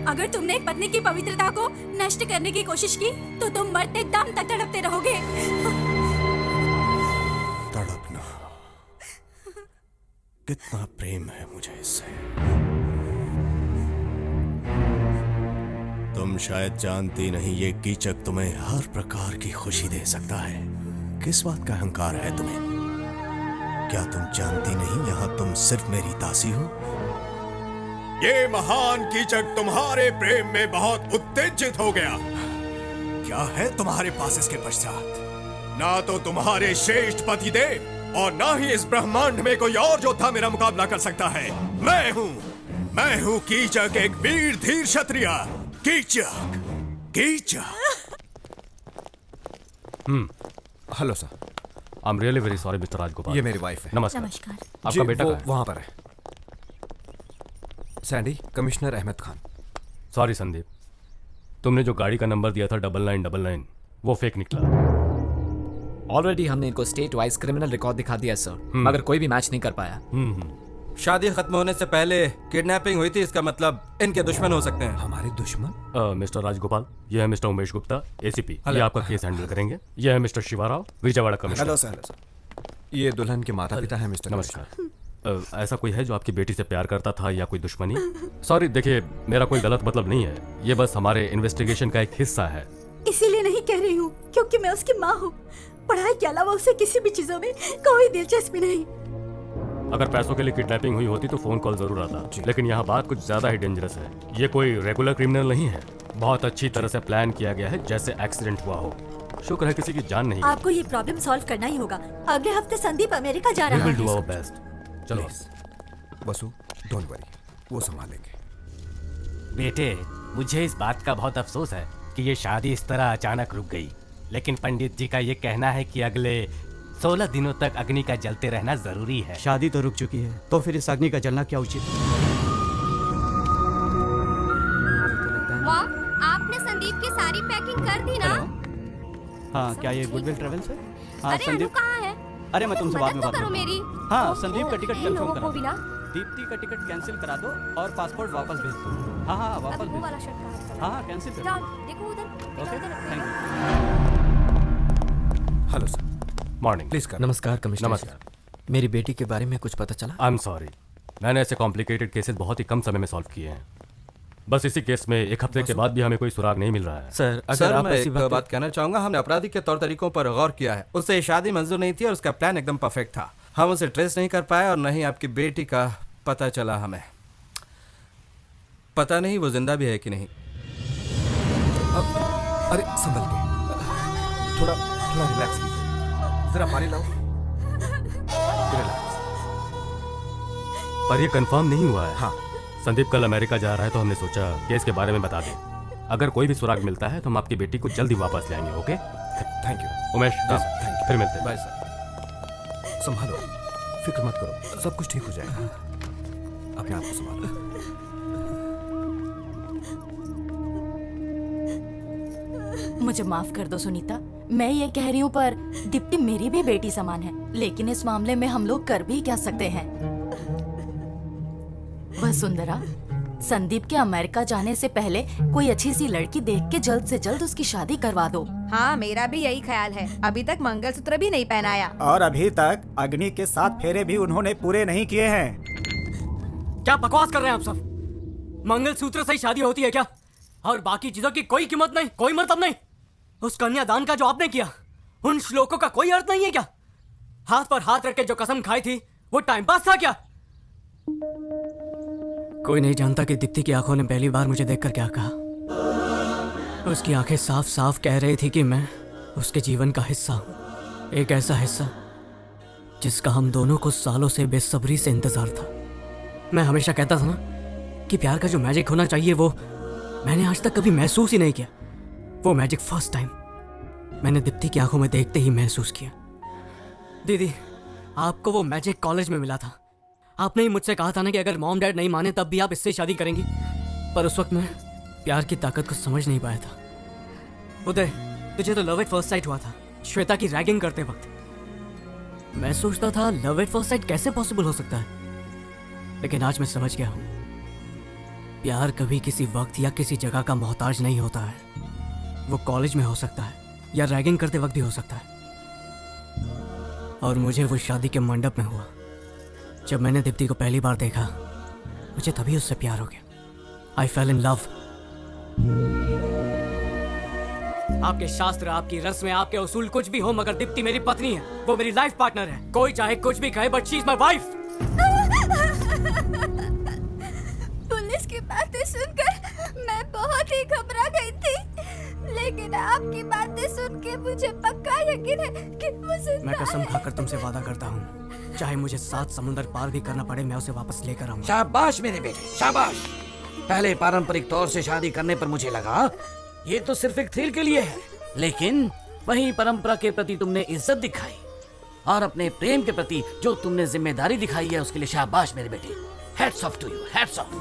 S16: अगर तुमने एक पत्नी की पवित्रता को नष्ट करने की कोशिश की तो तुम मरते दम तक तड़पते रहोगे।
S14: तड़पना, कितना प्रेम है मुझे इससे। तुम शायद जानती नहीं, ये कीचक तुम्हें हर प्रकार की खुशी दे सकता है। किस बात का अहंकार है तुम्हें? क्या तुम जानती नहीं यहाँ तुम सिर्फ मेरी दासी हो?
S5: ये महान कीचक तुम्हारे प्रेम में बहुत उत्तेजित हो गया। क्या है तुम्हारे पास इसके पश्चात? ना तो तुम्हारे श्रेष्ठ पतिदेव और ना ही इस ब्रह्मांड में कोई और योद्धा मेरा मुकाबला कर सकता है। मैं हूँ कीचक, एक वीर धीर क्षत्रिय। Keechak, Keechak.
S14: Hello sir.
S6: I am really very sorry mister Rajgopal.
S14: ये मेरी वाइफ है।
S6: नमस्कार।
S16: नमस्कार।
S6: आपका बेटा कहाँ है?
S14: वहां पर है। Sandy, commissioner Ahmed Khan.
S6: Sorry Sandeep, तुमने जो गाड़ी का नंबर दिया था 9999 वो फेक निकला।
S10: ऑलरेडी हमने इनको स्टेट वाइज क्रिमिनल रिकॉर्ड दिखा दिया सर, मगर कोई भी मैच नहीं कर पाया।
S11: शादी खत्म होने से पहले किडनैपिंग हुई थी, इसका मतलब इनके दुश्मन हो सकते हैं।
S14: हमारे दुश्मन?
S6: मिस्टर राजगोपाल, ये है मिस्टर उमेश गुप्ता, एसीपी। ये आपका केस हैंडल करेंगे। ये है mister Shivarao, Vijayawada commissioner.
S14: Hello sir. ये दुल्हन के माता पिता है मिस्टर।
S6: नमस्कार। ऐसा कोई है जो आपकी बेटी से प्यार करता था या कोई दुश्मनी? सॉरी, देखिए मेरा कोई गलत मतलब नहीं है, ये बस हमारे इन्वेस्टिगेशन का एक हिस्सा है।
S16: इसीलिए नहीं कह रही हूँ क्योंकि मैं उसकी माँ हूँ। पढ़ाई के अलावा उसे किसी भी चीजों में कोई दिलचस्पी नहीं।
S6: अगर पैसों के लिए किडनैपिंग हुई होती तो फोन कॉल जरूर आता, लेकिन यहाँ बात कुछ ज्यादा ही डेंजरस है। ये कोई रेगुलर क्रिमिनल नहीं है, बहुत अच्छी तरह से प्लान किया गया है, जैसे एक्सीडेंट हुआ हो। शुक्र है किसी की जान नहीं।
S16: आपको ये प्रॉब्लम सॉल्व करना ही होगा। अगले हफ्ते संदीप अमेरिका जा रहा है।
S6: चलो
S14: बसु, डोंट वरी, वो संभालेंगे।
S12: बेटे, मुझे इस बात का बहुत अफसोस है कि ये शादी इस तरह अचानक रुक गई, लेकिन पंडित जी का ये कहना है कि अगले 16 दिनों तक अग्नि का जलते रहना जरूरी है।
S2: शादी तो रुक चुकी है, तो फिर इस अग्नि का जलना क्या उचित?
S18: वाह, आपने संदीप की सारी पैकिंग कर दी ना?
S2: हाँ, क्या ये गुडविल ट्रेवल्स है? हाँ
S18: अरे
S2: संदीप
S18: कहाँ है?
S2: अरे मैं तुमसे बाद में बात
S18: करो मेरी।
S2: हाँ, संदीप का टिकट कंफर्म करा। दीप्ति का टिकट कैंसिल करा दो और पासपोर्ट वापस भेज दो। हाँ हाँ वापस
S18: वो
S2: भेज
S18: वाला
S2: दो।
S18: शर्ट कहाँ चला
S2: हाँ हाँ कैंसिल कर
S18: जाओ
S2: दो।
S18: देखो उधर
S2: okay thank
S6: hello sir. Morning.
S2: Please कर। नमस्कार कमिश्नर।
S6: नमस्कार।
S2: मेरी बेटी के बारे में कुछ पता चला?
S6: आई एम सॉरी, मैंने ऐसे कॉम्प्लिकेटेड केसेस बहुत ही कम समय में सॉल्व किए हैं। बस इसी केस में 1 हफ्ते के बाद भी हमें कोई सुराग नहीं मिल रहा है।
S2: सर
S9: सर मैं एक बात कहना चाहूंगा, हमने अपराधी के तौर तरीकों पर गौर किया है। उससे शादी मंजूर नहीं थी और उसका प्लान एकदम परफेक्ट था। हम उसे ट्रेस नहीं कर पाए और नहीं आपकी बेटी का पता चला हमें। पता नहीं वो जिंदा भी है कि नहीं।
S5: अरे संभल के, थोड़ा थोड़ा रिलैक्स कीजिए। जरा पानी लाओ। रिलैक्स।
S6: पर ये कंफर्म नहीं हुआ है।
S5: हाँ।
S6: संदीप कल अमेरिका जा रहा है तो हमने सोचा केस के बारे में बता दें। अगर कोई भी सुराग मिलता है तो हम आपकी बेटी को जल्दी वापस ले आएंगे। Okay
S5: thank you
S6: Umesh.
S5: Thank you.
S6: फिर मिलते हैं।
S5: Bye sir. संभालो, फिक्र मत करो, सब कुछ ठीक हो जाएगा। अपने आप को संभालो।
S20: मुझे माफ कर दो सुनीता, मैं ये कह रही हूँ पर दीप्ति मेरी भी बेटी समान है। लेकिन इस मामले में हम लोग कर भी क्या सकते हैं। वसुंधरा, संदीप के अमेरिका जाने से पहले कोई अच्छी सी लड़की देख के जल्द से जल्द उसकी शादी करवा दो।
S7: हाँ मेरा भी यही ख्याल है। अभी तक मंगलसूत्र भी नहीं पहनाया
S17: और अभी तक अग्नि के 7 फेरे भी उन्होंने पूरे नहीं किए हैं।
S2: क्या बकवास कर रहे हैं आप सब? मंगलसूत्र से ही शादी होती है क्या? और बाकी चीजों की कोई कीमत नहीं, कोई मतलब नहीं? उस कन्यादान का जो आपने किया, उन श्लोकों का कोई अर्थ नहीं है क्या? हाथ पर हाथ रख के जो कसम खाई थी वो टाइम पास था क्या? कोई नहीं जानता कि दीप्ति की आंखों ने पहली बार मुझे देखकर क्या कहा। उसकी आंखें साफ साफ कह रही थी कि मैं उसके जीवन का हिस्सा हूं, एक ऐसा हिस्सा जिसका हम दोनों को सालों से बेसब्री से इंतजार था। मैं हमेशा कहता था ना कि प्यार का जो मैजिक होना चाहिए वो मैंने आज तक कभी महसूस ही नहीं किया। वो मैजिक फर्स्ट टाइम मैंने दीप्ति की आंखों में देखते ही महसूस किया। दीदी, आपको वो मैजिक कॉलेज में मिला था। आपने ही मुझसे कहा था ना कि अगर मॉम डैड नहीं माने तब भी आप इससे शादी करेंगी। पर उस वक्त मैं प्यार की ताकत को समझ नहीं पाया था। उदय, तुझे तो लव एट फर्स्ट साइट हुआ था श्वेता की रैगिंग करते वक्त। मैं सोचता था लव एट फर्स्ट साइट कैसे पॉसिबल हो सकता है, लेकिन आज मैं समझ गया हूं प्यार कभी किसी वक्त या किसी जगह का मोहताज नहीं होता है। वो कॉलेज में हो सकता है या रैगिंग करते वक्त भी हो सकता है। और मुझे वो शादी के मंडप में हुआ। जब मैंने दीप्ति को पहली बार देखा मुझे तभी उससे प्यार हो गया। आई फेल इन लव। आपके शास्त्र, आपकी रस्में, आपके उसूल कुछ भी हो, मगर दीप्ति मेरी पत्नी है। वो मेरी लाइफ पार्टनर है। कोई चाहे कुछ भी कहे, but she is my wife.
S18: Police की बातें सुनकर मैं बहुत ही घबरा गई थी, लेकिन आपकी बातें सुन के मुझे पक्का यकीन है कि वो जिंदा
S2: मैं कसम
S18: है।
S2: खाकर तुमसे वादा करता हूँ, चाहे मुझे 7 समुंदर पार भी करना पड़े, मैं उसे वापस लेकर आऊंगा।
S15: शाबाश मेरे बेटे, शाबाश। पहले पारंपरिक तौर से शादी करने पर मुझे लगा ये तो सिर्फ एक थ्रिल के लिए है, लेकिन वही परंपरा के प्रति तुमने इज्जत दिखाई और अपने प्रेम के प्रति जो तुमने जिम्मेदारी दिखाई है उसके लिए शाबाश मेरे बेटे। Hats off to you, hats off.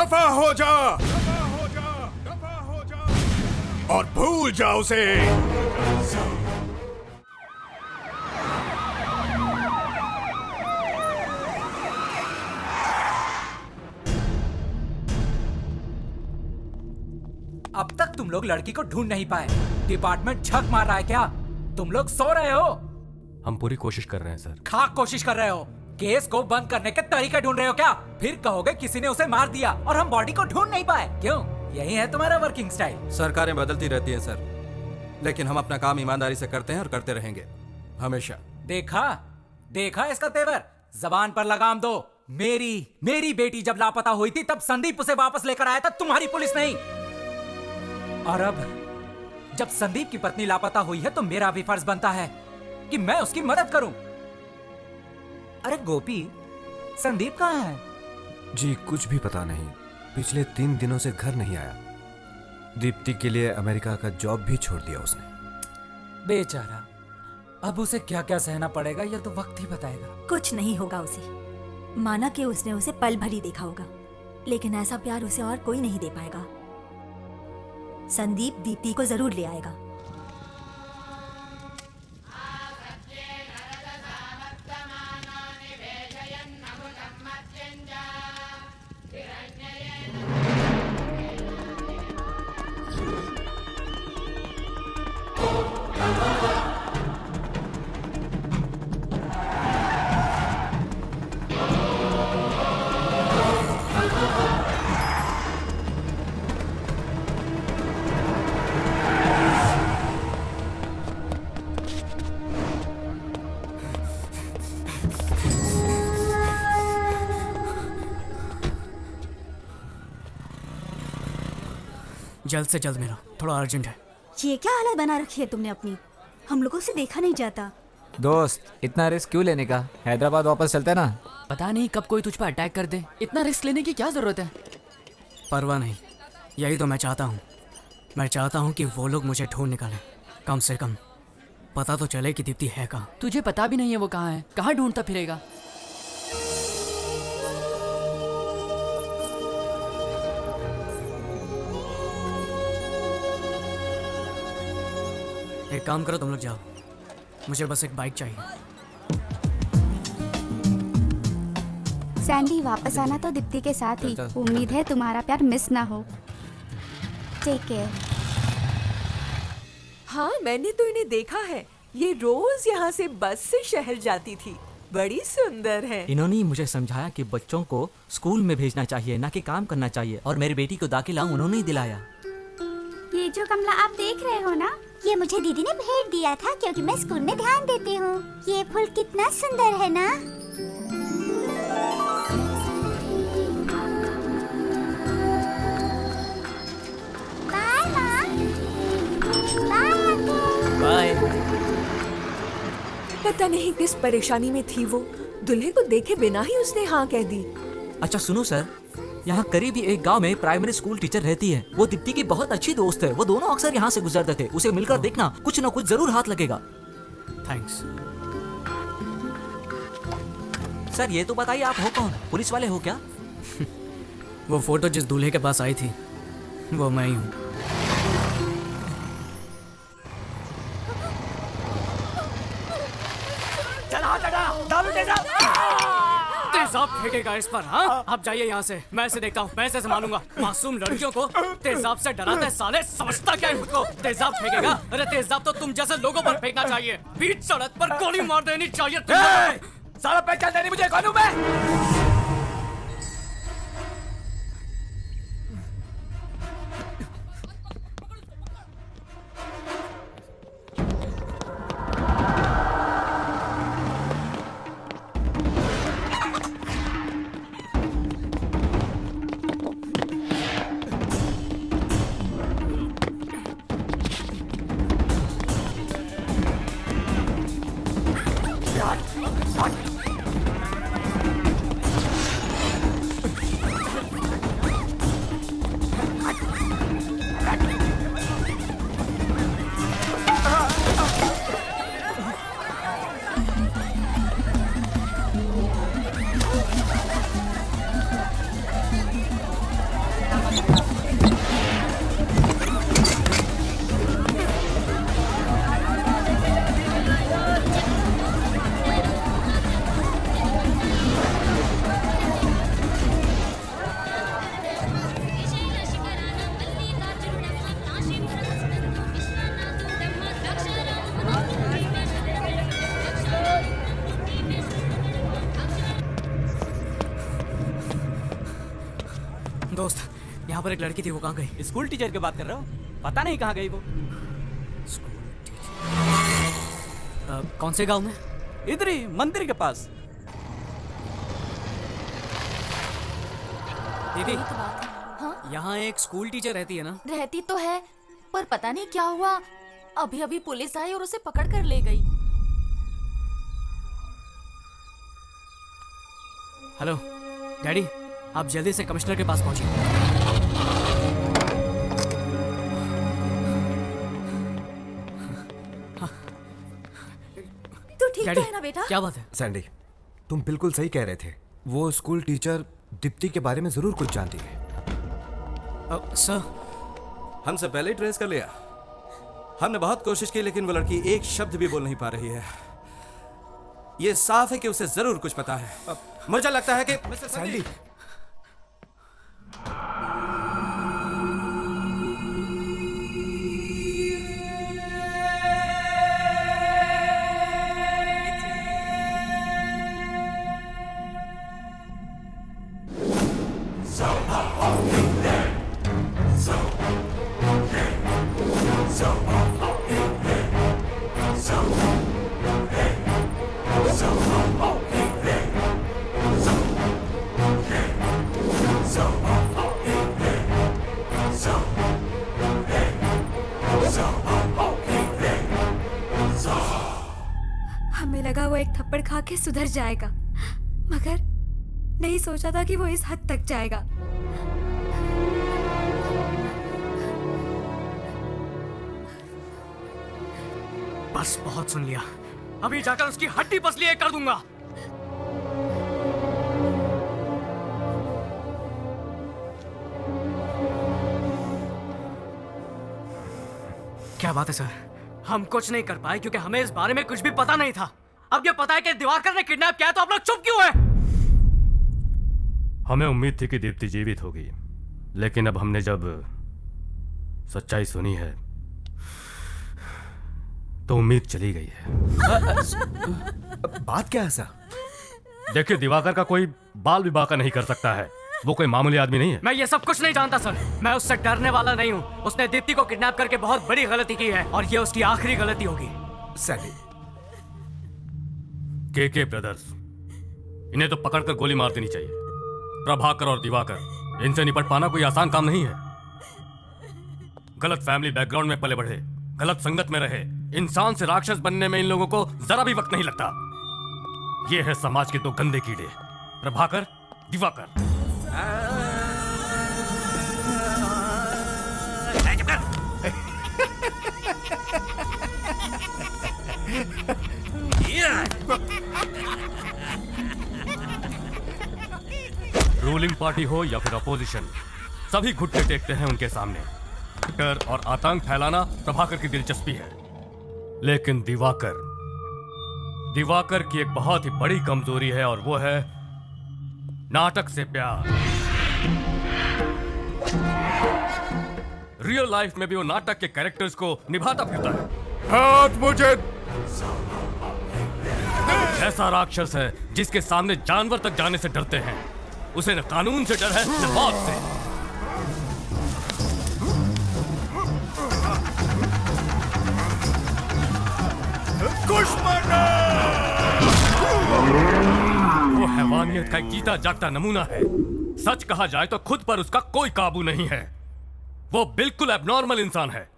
S5: दफा हो जा और भूल जा उसे।
S10: अब तक तुम लोग लड़की को ढूंढ नहीं पाए। डिपार्टमेंट झक मार रहा है क्या? तुम लोग सो रहे हो?
S6: हम पूरी कोशिश कर रहे हैं सर।
S10: खाक कोशिश कर रहे हो? केस को बंद करने के तरीके ढूंढ रहे हो क्या? फिर कहोगे किसी ने उसे मार दिया और हम बॉडी को ढूंढ नहीं पाए। क्यों? यही है तुम्हारा वर्किंग स्टाइल।
S9: सरकारें बदलती रहती है सर, लेकिन हम अपना काम ईमानदारी से करते हैं और करते रहेंगे हमेशा।
S10: देखा इसका तेवर। जबान पर लगाम दो। मेरी बेटी जब लापता हुई थी तब संदीप उसे वापस लेकर आया था, तुम्हारी पुलिस नहीं। और अब जब संदीप की पत्नी लापता हुई है तो मेरा भी फर्ज बनता है कि मैं उसकी मदद करूं। अरे गोपी, संदीप कहाँ है?
S14: जी कुछ भी पता नहीं, पिछले 3 दिनों से घर नहीं आया। दीप्ति के लिए अमेरिका का जॉब भी छोड़ दिया उसने।
S10: बेचारा, अब उसे क्या क्या सहना पड़ेगा ये तो वक्त ही बताएगा।
S16: कुछ नहीं होगा उसे। माना कि उसने उसे पल भर ही देखा होगा, लेकिन ऐसा प्यार उसे और कोई नहीं दे पाएगा। संदीप दीप्ति को जरूर ले आएगा।
S2: जल्द से जल्द मिलो, थोड़ा अर्जेंट है।
S16: ये क्या हालत बना रखी है तुमने अपनी? हम लोगों से देखा नहीं जाता।
S10: दोस्त, इतना रिस्क क्यों लेने का? हैदराबाद वापस चलते ना।
S2: पता नहीं कब कोई तुझ पर अटैक कर दे, इतना रिस्क लेने की क्या जरूरत है? परवाह नहीं, यही तो मैं चाहता हूँ। मैं चाहता हूँ कि वो लोग मुझे ढूंढ निकालें। कम से कम पता तो चले कि दीप्ति है कहाँ।
S13: तुझे पता भी नहीं है वो कहाँ है, कहाँ ढूंढता फिरेगा?
S2: एक काम करो, तुम लोग जाओ, मुझे बस एक बाइक चाहिए।
S1: सैंडी, वापस आना तो दीप्ति के साथ ही। उम्मीद है तुम्हारा प्यार मिस ना हो। Take care.
S19: हाँ, मैंने तो इन्हें देखा है। ये रोज यहाँ से बस से शहर जाती थी। बड़ी सुंदर है।
S11: इन्होंने मुझे समझाया कि बच्चों को स्कूल में भेजना चाहिए, ना कि काम करना चाहिए, और मेरी बेटी को दाखिला उन्होंने ही दिलाया।
S18: ये जो कमला आप देख रहे हो ना, ये मुझे दीदी ने भेंट दिया था क्योंकि मैं स्कूल में ध्यान देती हूँ। ये फूल कितना सुंदर है ना? बाय माँ।
S11: बाय।
S19: पता नहीं किस परेशानी में थी वो। दूल्हे को देखे बिना ही उसने हाँ कह दी।
S11: अच्छा सुनो सर, यहाँ करीब ही एक गांव में प्राइमरी स्कूल टीचर रहती है। वो दीप्ति की बहुत अच्छी दोस्त है। वो दोनों अक्सर यहाँ से गुजरते थे। उसे मिलकर देखना, कुछ न कुछ जरूर हाथ लगेगा।
S2: थैंक्स।
S11: सर ये तो बताइए, आप हो कौन? पुलिस वाले हो क्या?
S2: वो फोटो जिस दूल्हे के पास आई थी वो मैं ही हूँ। तेजाब फेंकेगा इस पर? हाँ, आप जाइए यहाँ से। मैं इसे देखता हूँ, मैं इसे संभालूंगा। मासूम लड़कियों को तेजाब से डराता है साले, समझता क्या है खुद को? तेजाब फेंकेगा? अरे तेजाब तो तुम जैसे लोगों पर फेंकना चाहिए। बीच सड़क पर गोली मार देनी चाहिए।
S10: साला पहचान देनी मुझे कौन हूँ मैं?
S2: दोस्त, यहाँ पर एक लड़की थी, वो कहाँ गई?
S10: स्कूल टीचर की बात कर रहे हो? पता नहीं कहाँ गई वो।
S2: कौन से गांव में?
S10: इधर ही मंदिर के पास।
S2: दीदी,
S20: हाँ?
S2: यहाँ एक स्कूल टीचर रहती है ना?
S20: रहती तो है, पर पता नहीं क्या हुआ, अभी अभी पुलिस आई और उसे पकड़ कर ले गई।
S2: हेलो डैडी, आप जल्दी से कमिश्नर के पास पहुंचिए।
S16: तू ठीक तो है ना बेटा?
S2: क्या बात है?
S14: सैंडी, तुम बिल्कुल सही कह रहे थे। वो स्कूल टीचर दीप्ति के बारे में जरूर कुछ जानती है।
S2: सर,
S9: हमसे पहले ही ट्रेस कर लिया। हमने बहुत कोशिश की, लेकिन वो लड़की एक शब्द भी बोल नहीं पा रही है। ये साफ है कि उसे जरूर कुछ पता है। मुझे लगता है कि मिस्टर सैंडी,
S7: हमें लगा वो एक थप्पड़ खा के सुधर जाएगा, मगर नहीं सोचा था कि वो इस हद तक जाएगा।
S2: बस बहुत सुन लिया, अभी जाकर उसकी हड्डी पसली कर दूंगा। क्या बात है सर? हम कुछ नहीं कर पाए क्योंकि हमें इस बारे में कुछ भी पता नहीं था। अब ये पता है कि दिवाकर ने किडनैप किया, तो आप लोग चुप क्यों हैं?
S6: हमें उम्मीद थी कि दीप्ति जीवित होगी, लेकिन अब हमने जब सच्चाई सुनी है तो उम्मीद चली गई है।
S14: बात क्या है सर?
S6: देखिए, दिवाकर का कोई बाल विवाह का नहीं कर सकता है। वो कोई मामूली आदमी नहीं है।
S2: मैं ये सब कुछ नहीं जानता सर, मैं उससे डरने वाला नहीं हूँ। उसने दीप्ति को किडनैप करके बहुत बड़ी गलती की है और ये उसकी आखिरी गलती होगी।
S14: सैंडी,
S6: के ब्रदर्स, इन्हें तो पकड़कर गोली मार देनी चाहिए। प्रभाकर और दिवाकर, इनसे निपट पाना कोई आसान काम नहीं है। गलत फैमिली बैकग्राउंड में पले बढ़े, गलत संगत में रहे, इंसान से राक्षस बनने में इन लोगों को जरा भी वक्त नहीं लगता। ये है समाज के दो गंदे कीड़े, प्रभाकर, दिवाकर। रूलिंग पार्टी हो या फिर अपोजिशन, सभी घुटने टेकते हैं उनके सामने। डर और आतंक फैलाना प्रभाकर की दिलचस्पी है, लेकिन दिवाकर की एक बहुत ही बड़ी कमजोरी है और वो है नाटक से प्यार। रियल लाइफ में भी वो नाटक के कैरेक्टर्स को निभाता फिरता है।
S5: हाथ मुझे!
S6: ऐसा राक्षस है जिसके सामने जानवर तक जाने से डरते हैं। उसे न कानून से डर है न मौत से। वो हैवानियत का एक जीता जागता नमूना है। सच कहा जाए तो खुद पर उसका कोई काबू नहीं है। वो बिल्कुल एबनॉर्मल इंसान है।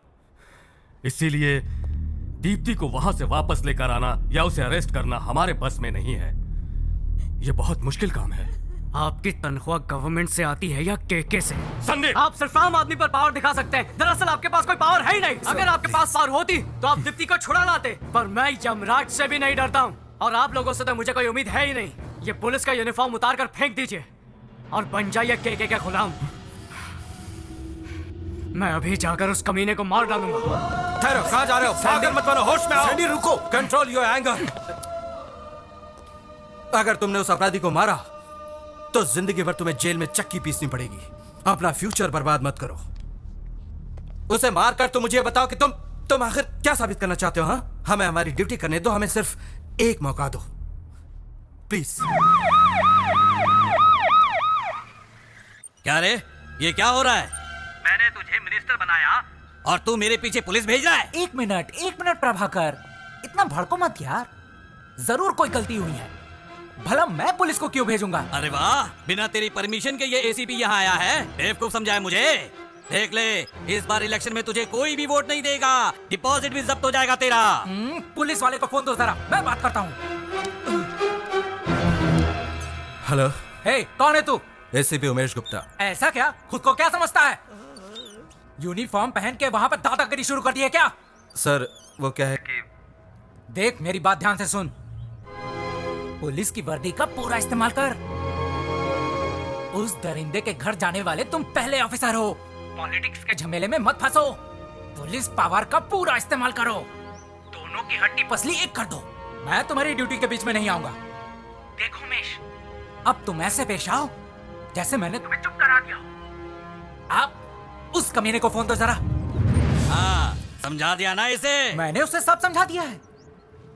S6: इसीलिए दीप्ति को वहां से वापस लेकर आना या उसे अरेस्ट करना हमारे बस में नहीं है। ये बहुत मुश्किल काम है।
S2: आपकी तनख्वाह गवर्नमेंट से आती है या केके से?
S6: संदीप,
S2: आप सिर्फ आम आदमी पर पावर दिखा सकते हैं। दरअसल आपके पास कोई पावर है ही नहीं। अगर आपके पास पावर होती तो आप दीप्ति को छुड़ा लाते, पर मैं यमराज से भी नहीं डरता हूँ और आप लोगों से तो मुझे कोई उम्मीद है ही नहीं। ये पुलिस का यूनिफॉर्म उतार कर फेंक दीजिए और बन जाइए केके का गुलाम। मैं अभी जाकर उस कमीने को मार डालूंगा।
S9: ठहरो, कहाँ जा रहे हो? पागल मत बनो, होश में आओ।
S14: सैंडी, रुको।
S9: Control your anger. अगर तुमने उस अपराधी को मारा तो जिंदगी भर तुम्हें जेल में चक्की पीसनी पड़ेगी। अपना फ्यूचर बर्बाद मत करो। उसे मारकर तो मुझे बताओ कि तुम आखिर क्या साबित करना चाहते हो? हाँ, हमें हमारी ड्यूटी करने दो। हमें सिर्फ एक मौका दो, प्लीज।
S15: क्या रे, ये क्या हो रहा है? मैंने तुझे मिनिस्टर बनाया और तू मेरे पीछे पुलिस भेज रहा है?
S8: एक मिनट प्रभाकर, इतना भड़को मत यार। जरूर कोई गलती हुई है, भला मैं पुलिस को क्यों भेजूंगा?
S15: अरे वाह, बिना तेरी परमिशन के ये एसीपी यहाँ आया है। बेवकूफ समझा है मुझे। देख ले, इस बार इलेक्शन में तुझे कोई भी वोट नहीं देगा, डिपॉजिट भी जब्त हो जाएगा तेरा।
S8: पुलिस वाले को फोन दो जरा, मैं बात करता हूँ।
S9: हेलो।
S8: हे, कौन है तू?
S9: एसीपी उमेश गुप्ता।
S8: ऐसा क्या? खुद को क्या समझता है? यूनिफॉर्म पहन के वहाँ पर दादागिरी शुरू कर दी है क्या?
S9: सर वो क्या है कि
S8: देख, मेरी बात ध्यान से सुन। पुलिस की वर्दी का पूरा इस्तेमाल कर। उस दरिंदे के घर जाने वाले तुम पहले ऑफिसर हो। पॉलिटिक्स के झमेले में मत फंसो। पुलिस पावर का पूरा इस्तेमाल करो। दोनों की हड्डी पसली एक कर दो। मैं तुम्हारी ड्यूटी के बीच में नहीं आऊंगा। देखो उमेश, अब तुम ऐसे पेश आओ जैसे मैंने तुम्हें चुप करा दिया हो। आप उस कमीने को फोन दो जरा।
S15: हाँ, समझा दिया ना इसे?
S8: मैंने उसे सब समझा दिया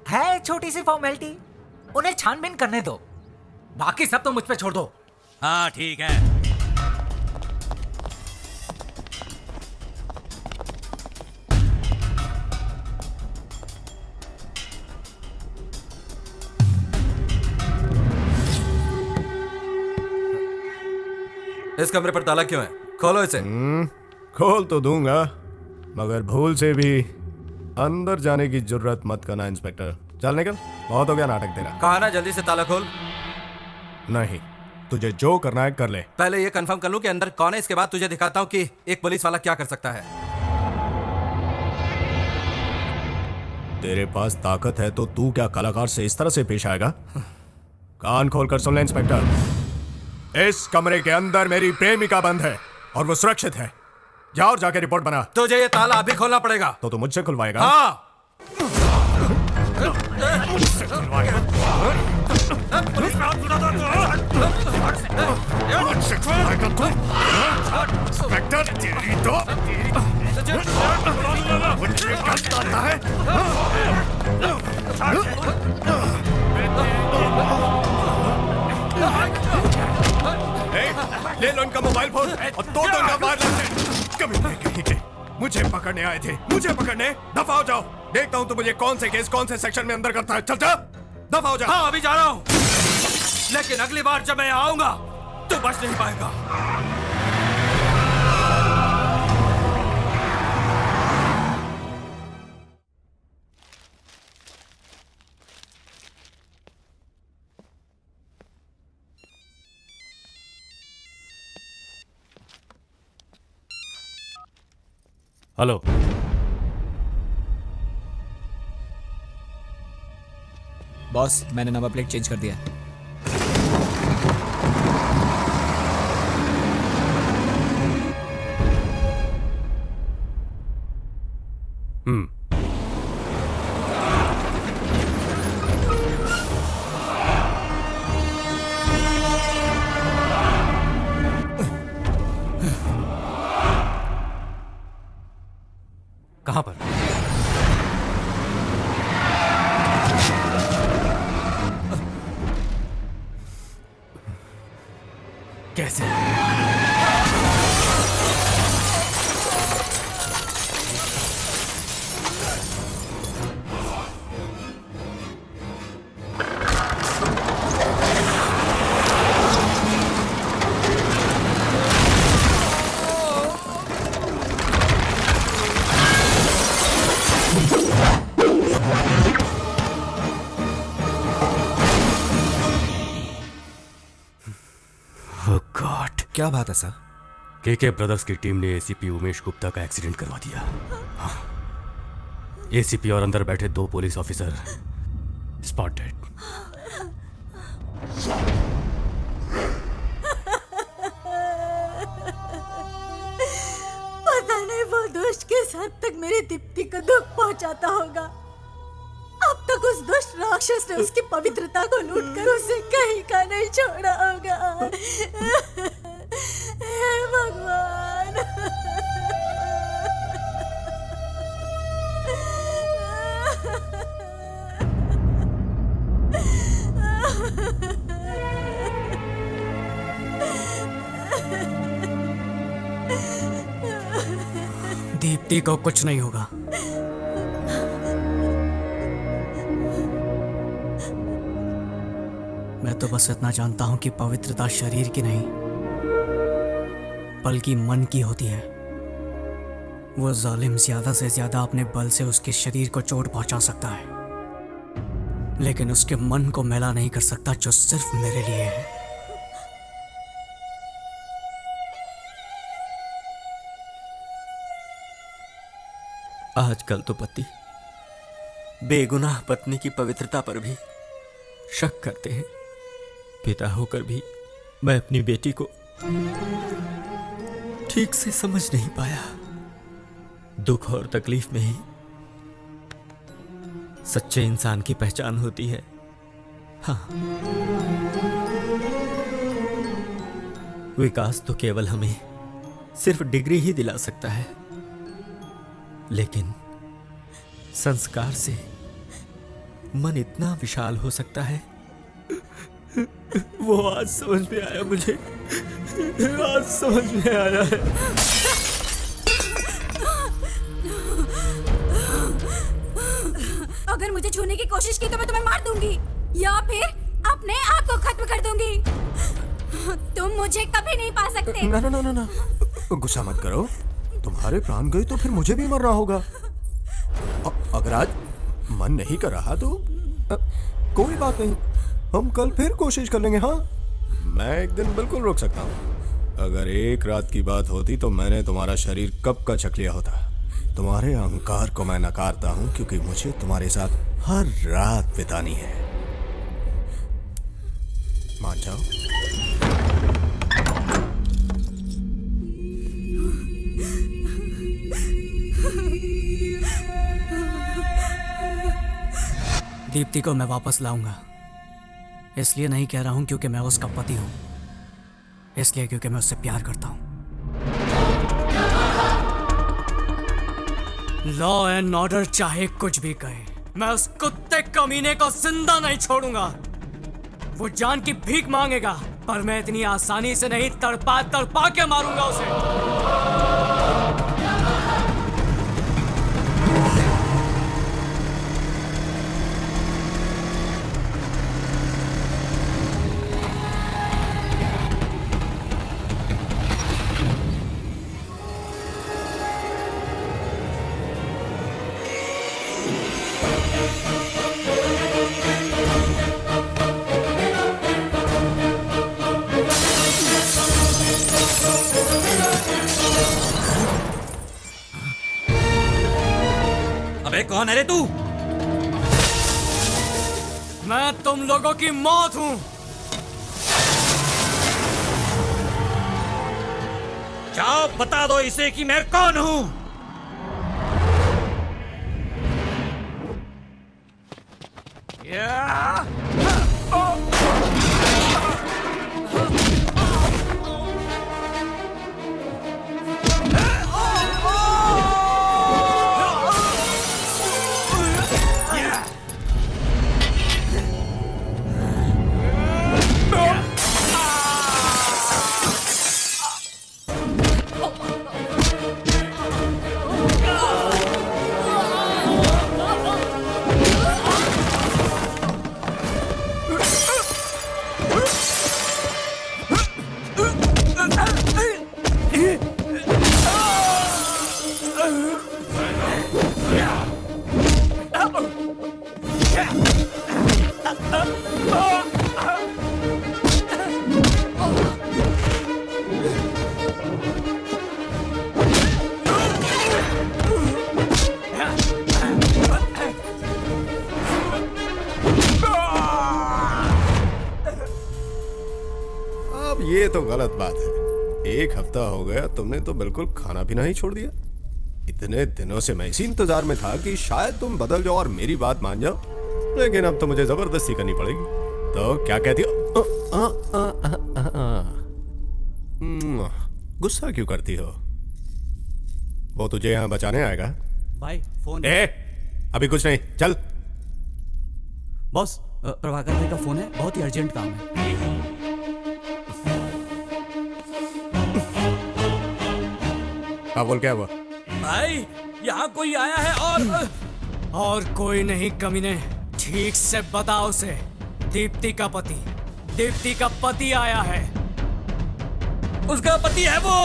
S8: है छोटी सी फॉर्मेलिटी। उन्हें छानबीन करने दो, बाकी सब तो मुझ पे छोड़ दो।
S15: हाँ ठीक है।
S9: इस कमरे पर ताला क्यों है? खोलो इसे।
S5: खोल तो दूंगा, मगर भूल से भी अंदर जाने की जरूरत मत करना इंस्पेक्टर। चल निकल, बहुत हो गया नाटक तेरा।
S9: कहा ना जल्दी से ताला खोल।
S5: नहीं, तुझे जो करना है कर ले।
S9: पहले ये कंफर्म कर लूं कि अंदर कौन है, इसके बाद तुझे दिखाता हूं कि एक पुलिस वाला क्या कर सकता है।
S5: तेरे पास ताकत है तो तू क्या कलाकार से इस तरह से पेश आएगा? कान खोलकर सुन ले इंस्पेक्टर, इस कमरे के अंदर मेरी प्रेमिका बंद है और वो सुरक्षित है। जा और जाके रिपोर्ट बना।
S9: तुझे ये ताला अभी खोलना पड़ेगा।
S5: तो तू मुझसे खुलवाएगा?
S9: हाँ।
S5: इंस्पेक्टर तेरी तो मुझे आता है। ले लो इनका मोबाइल फोन और दो डंडा मार लेते। कभी नहीं कहीं के मुझे पकड़ने आए थे, मुझे पकड़ने। दफा हो जाओ, देखता हूँ तो मुझे कौन से केस कौन से सेक्शन में अंदर करता है। चल जा, दफा हो जा।
S9: हाँ अभी जा रहा हूँ, लेकिन अगली बार जब मैं आऊंगा तो बच नहीं पाएगा।
S6: हेलो,
S10: बॉस, मैंने नंबर प्लेट चेंज कर दिया।
S6: कहां पर?
S10: कैसे?
S9: क्या बात है सर?
S6: केके ब्रदर्स की टीम ने एसीपी उमेश गुप्ता का एक्सीडेंट करवा दिया। हाँ। एसीपी और अंदर बैठे 2 पुलिस ऑफिसर स्पॉट डेड।
S16: पता नहीं वो दुष्ट किस हद तक मेरी दीप्ति को दुख पहुंचाता होगा। अब तक उस दुष्ट राक्षस ने उसकी पवित्रता को लूटकर उसे कहीं का नहीं छोड़ा होगा। हे भगवान।
S2: दीप्ति को कुछ नहीं होगा। मैं तो बस इतना जानता हूं कि पवित्रता शरीर की नहीं बल्कि मन की होती है। वो जालिम ज्यादा से ज्यादा अपने बल से उसके शरीर को चोट पहुंचा सकता है, लेकिन उसके मन को मैला नहीं कर सकता, जो सिर्फ मेरे लिए है।
S21: आजकल तो पति बेगुनाह पत्नी की पवित्रता पर भी शक करते हैं। पिता होकर भी मैं अपनी बेटी को ठीक से समझ नहीं पाया। दुख और तकलीफ में ही सच्चे इंसान की पहचान होती है। हाँ, विकास तो केवल हमें सिर्फ डिग्री ही दिला सकता है, लेकिन संस्कार से मन इतना विशाल हो सकता है। वो आज समझ में आया मुझे, आज समझ में आया है।
S18: अगर मुझे छूने की कोशिश की तो मैं तुम्हें मार दूंगी या फिर अपने आप को खत्म कर दूंगी। तुम मुझे कभी नहीं पा सकते।
S5: ना ना ना ना ना, गुस्सा मत करो। तुम्हारे प्राण गए तो फिर मुझे भी मरना होगा। अगर आज मन नहीं कर रहा तो कोई बात नहीं, हम कल फिर कोशिश कर लेंगे। हाँ, मैं एक दिन बिल्कुल रोक सकता हूँ। अगर एक रात की बात होती तो मैंने तुम्हारा शरीर कब का छक लिया होता। तुम्हारे अहंकार को मैं नकारता हूँ क्योंकि मुझे तुम्हारे साथ हर रात बितानी है। मान जाओ।
S2: दीप्ति को मैं वापस लाऊंगा। इसलिए नहीं कह रहा हूं क्योंकि मैं उसका पति हूं, इसलिए क्योंकि मैं उससे प्यार करता हूं। लॉ एंड ऑर्डर चाहे कुछ भी कहे, मैं उस कुत्ते कमीने को जिंदा नहीं छोड़ूंगा। वो जान की भीख मांगेगा, पर मैं इतनी आसानी से नहीं तड़पा तड़पा के मारूंगा उसे।
S11: अबे कौन है रे तू?
S2: मैं तुम लोगों की मौत हूं।
S11: जाओ बता दो इसे कि मैं कौन हूं।
S5: ये तो गलत बात है। एक हफ्ता हो गया तुमने तो बिल्कुल खाना पीना ही छोड़ दिया। इतने दिनों से मैं इसी इंतजार में था कि शायद तुम बदल जाओ और मेरी बात मान जाओ, लेकिन अब तो मुझे जबरदस्ती करनी पड़ेगी। तो क्या कहती हो? गुस्सा क्यों करती हो? वो तुझे यहाँ बचाने आएगा।
S11: भाई फोन।
S5: अभी कुछ नहीं, चल।
S11: बॉस, प्रभाकर भाई का फोन है, बहुत ही अर्जेंट काम है।
S5: हाँ बोल, क्या हुआ?
S3: भाई यहाँ कोई आया है और कोई नहीं कमीने। ठीक से बताओ उसे। दीप्ति का पति आया है। उसका पति है वो।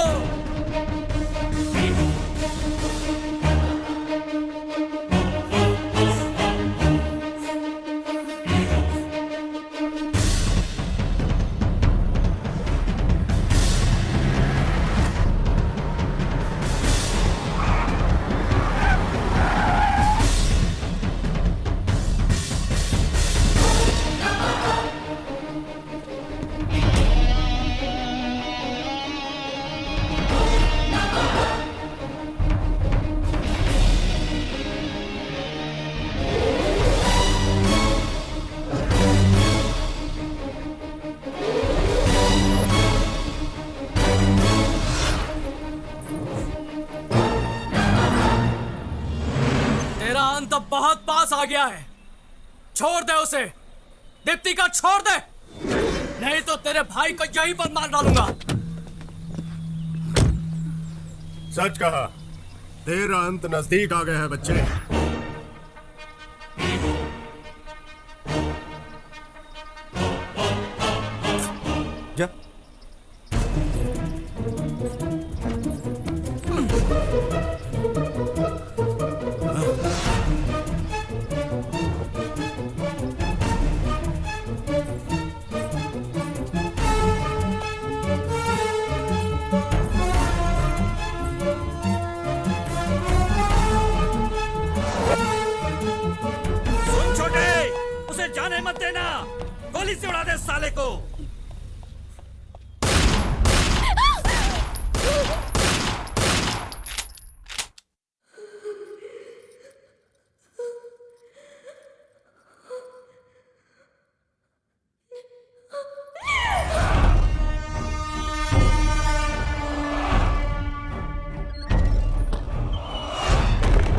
S3: तो बहुत पास आ गया है। छोड़ दे उसे। दीप्ति का छोड़ दे, नहीं तो तेरे भाई को यहीं पर मार डालूंगा।
S5: सच कहा, तेरा अंत नजदीक आ गया है बच्चे।
S14: जा।
S3: जाने मत देना, गोली से उड़ा दे साले को।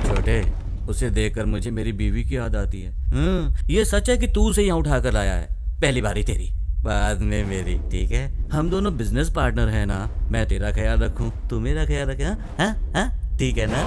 S15: छोटे, उसे देखकर मुझे मेरी बीवी की याद आती है। ये सच है कि तू उसे यहाँ उठा कर लाया है? पहली बारी तेरी, बाद में मेरी, ठीक है? हम दोनों बिजनेस पार्टनर हैं ना। मैं तेरा ख्याल रखूं, तू मेरा ख्याल रखे। हाँ, ठीक है ना?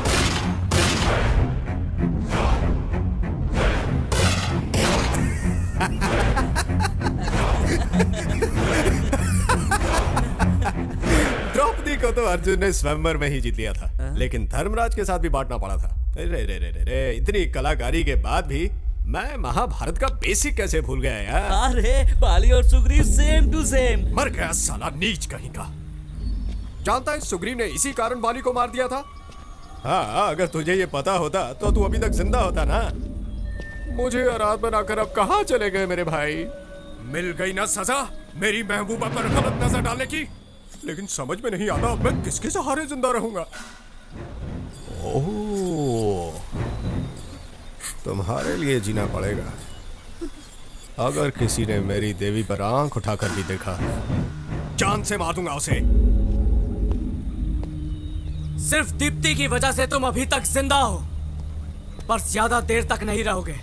S5: द्रौपदी को तो अर्जुन ने स्वयंवर में ही जीत लिया था, लेकिन धर्मराज के साथ भी बांटना पड़ा था। रे, इतनी कलाकारी के बाद भी मैं महाभारत का बेसिक कैसे भूल गया यार।
S15: अरे बाली और सुग्रीव सेम टू सेम।
S5: मर गया साला नीच कहीं का। जानता है सुग्रीव ने इसी कारण बाली को मार दिया था। हाँ, अगर तुझे ये पता होता तो तू अभी तक जिंदा होता ना। मुझे आराध बनाकर अब कहाँ चले गए मेरे भाई। मिल गई ना सजा मेरी महबूबा पर गलत नजर डालने की। लेकिन समझ में नहीं आता अब मैं किसके सहारे जिंदा रहूंगा। ओह, तुम्हारे लिए जीना पड़ेगा। अगर किसी ने मेरी देवी पर आंख उठाकर भी देखा, जान से मार दूंगा उसे।
S3: सिर्फ दीप्ति की वजह से तुम अभी तक जिंदा हो, पर ज्यादा देर तक नहीं रहोगे।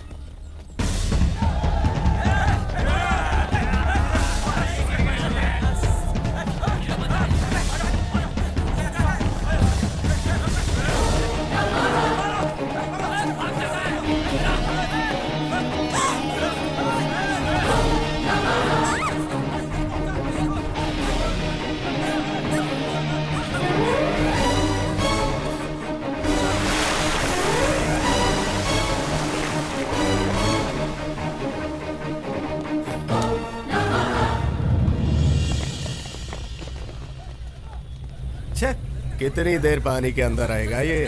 S5: कितनी देर पानी के अंदर रहेगा ये?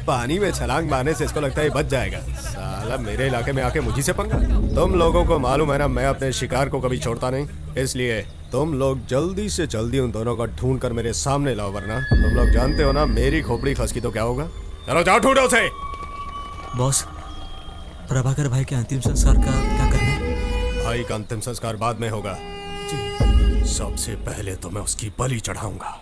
S5: पानी में छलांग मारने से इसको लगता है बच जाएगा। साला मेरे इलाके में आके मुझी से पंगा। तुम लोगों को मालूम है ना, मैं अपने शिकार को कभी छोड़ता नहीं। इसलिए तुम लोग जल्दी से जल्दी उन दोनों को ढूंढ कर मेरे सामने लाओ, वरना तुम लोग जानते हो ना मेरी खोपड़ी खसकी तो क्या होगा। चलो जाओ ढूंढो उसे।
S11: बॉस, प्रभाकर भाई के अंतिम संस्कार का क्या करना है?
S5: भाई का अंतिम संस्कार बाद में होगा। सबसे पहले तो मैं उसकी बलि चढ़ाऊंगा।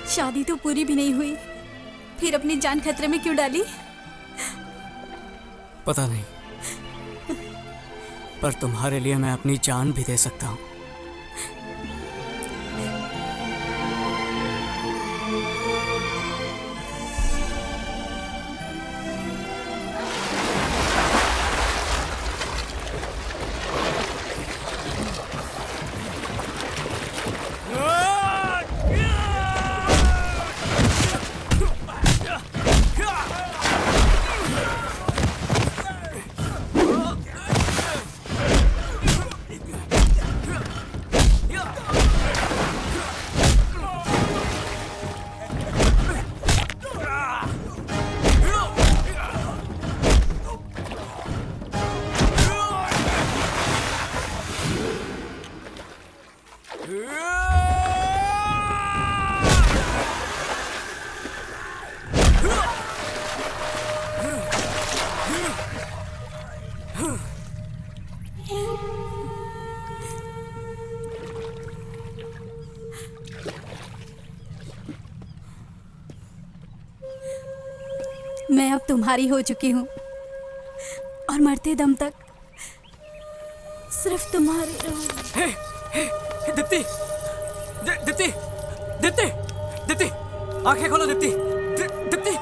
S18: शादी तो पूरी भी नहीं हुई, फिर अपनी जान खतरे में क्यों डाली?
S2: पता नहीं, पर तुम्हारे लिए मैं अपनी जान भी दे सकता हूँ।
S18: मैं अब तुम्हारी हो चुकी हूँ और मरते दम तक सिर्फ तुम्हारी रहूंगी।
S3: दीप्ति, दीप्ति, दीप्ति, दीप्ति, आंखें खोलो दीप्ति, दीप्ति।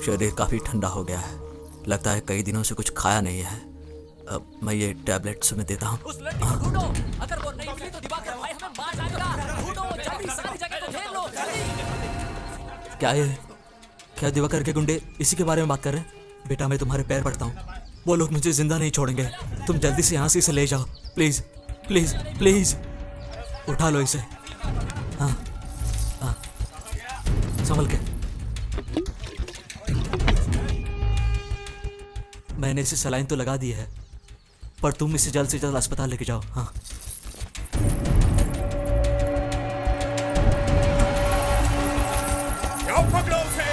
S21: शरीर काफी ठंडा हो गया है, लगता है कई दिनों से कुछ खाया नहीं है। अब मैं ये टैबलेट्स में देता हूँ।
S8: अगर वो नहीं मिली तो दिवाकर भाई हमें मार डालेगा। ढूंढो जल्दी, सारी जगह को घेर लो जल्दी।
S21: क्या ये, क्या दिवाकर के गुंडे इसी के बारे में बात कर रहे हैं? बेटा मैं तुम्हारे पैर पड़ता हूँ, वो लोग मुझे जिंदा नहीं छोड़ेंगे। तुम जल्दी से यहाँ से इसे ले जाओ, प्लीज प्लीज प्लीज। उठा लो इसे। हाँ हाँ, संभल के। मैंने इसे सलाइन तो लगा दी है, पर तुम इसे जल्द से जल्द अस्पताल लेके जाओ। हाँ
S5: पकड़ो उसे।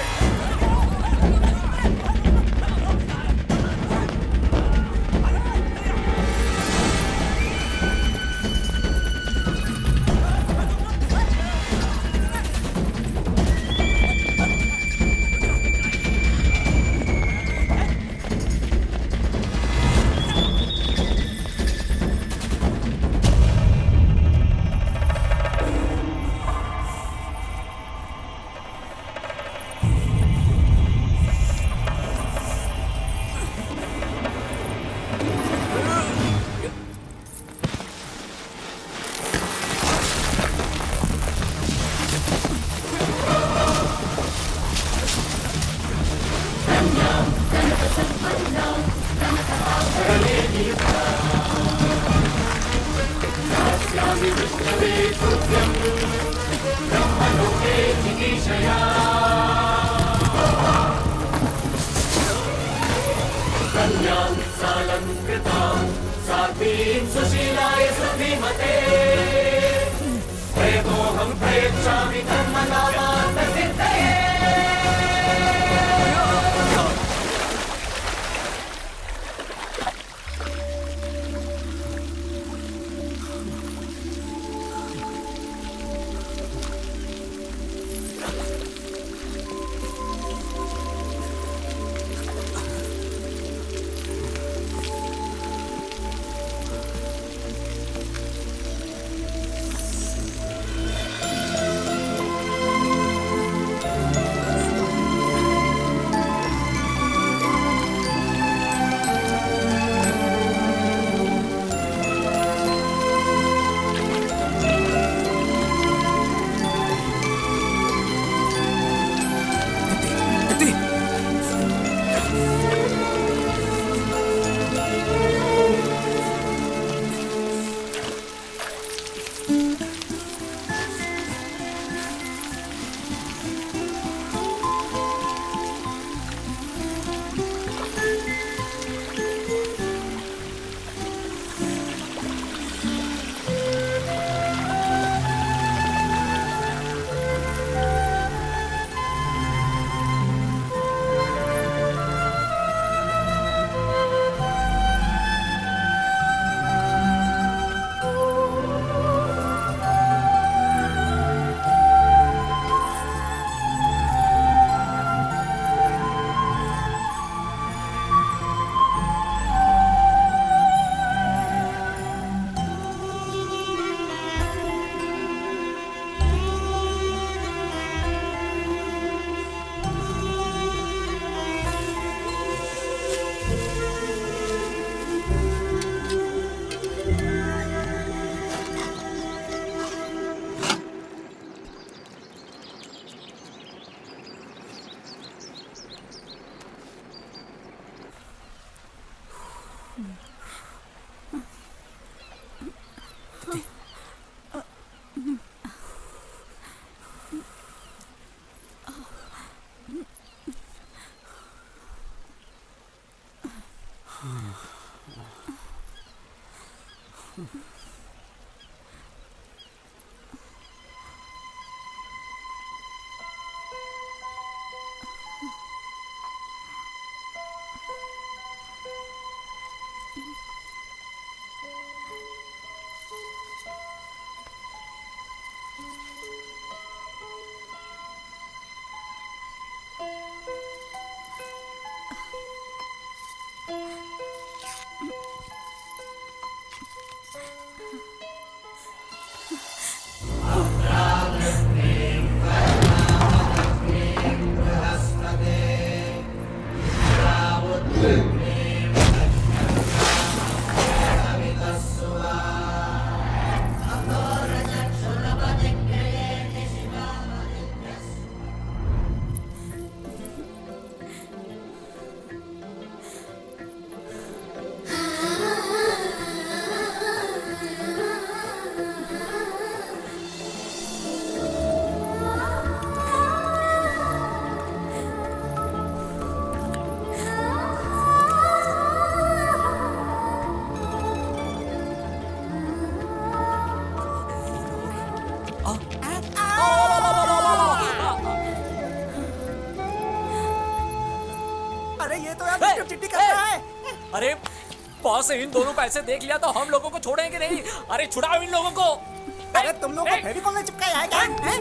S17: अरे ये तो यार चिट्ठी कर रहा है।
S8: अरे बॉस इन दोनों को ऐसे देख लिया तो हम लोगों को छोड़ेंगे नहीं। अरे छुड़ाओ इन लोगों को।
S17: अरे तुम लोगों को फेविकॉल में चिपकाया है क्या? हैं?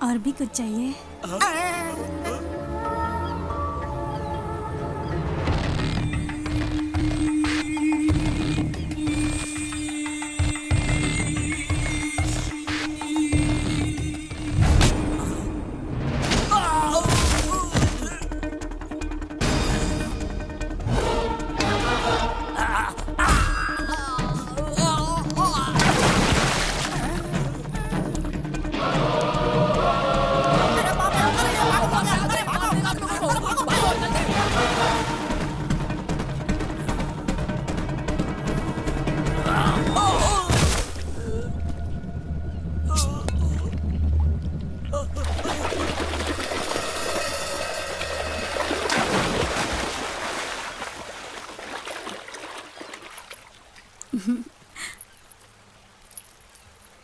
S1: और भी कुछ चाहिए?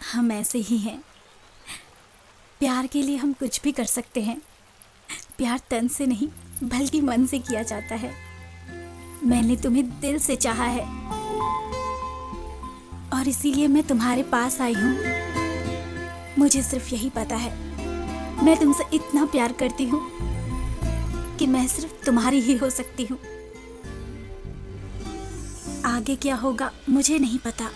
S1: हम ऐसे ही हैं। प्यार के लिए हम कुछ भी कर सकते हैं। प्यार तन से नहीं बल्कि मन से किया जाता है। मैंने तुम्हें दिल से चाहा है और इसीलिए मैं तुम्हारे पास आई हूँ। मुझे सिर्फ यही पता है, मैं तुमसे इतना प्यार करती हूँ कि मैं सिर्फ तुम्हारी ही हो सकती हूँ। आगे क्या होगा मुझे नहीं पता,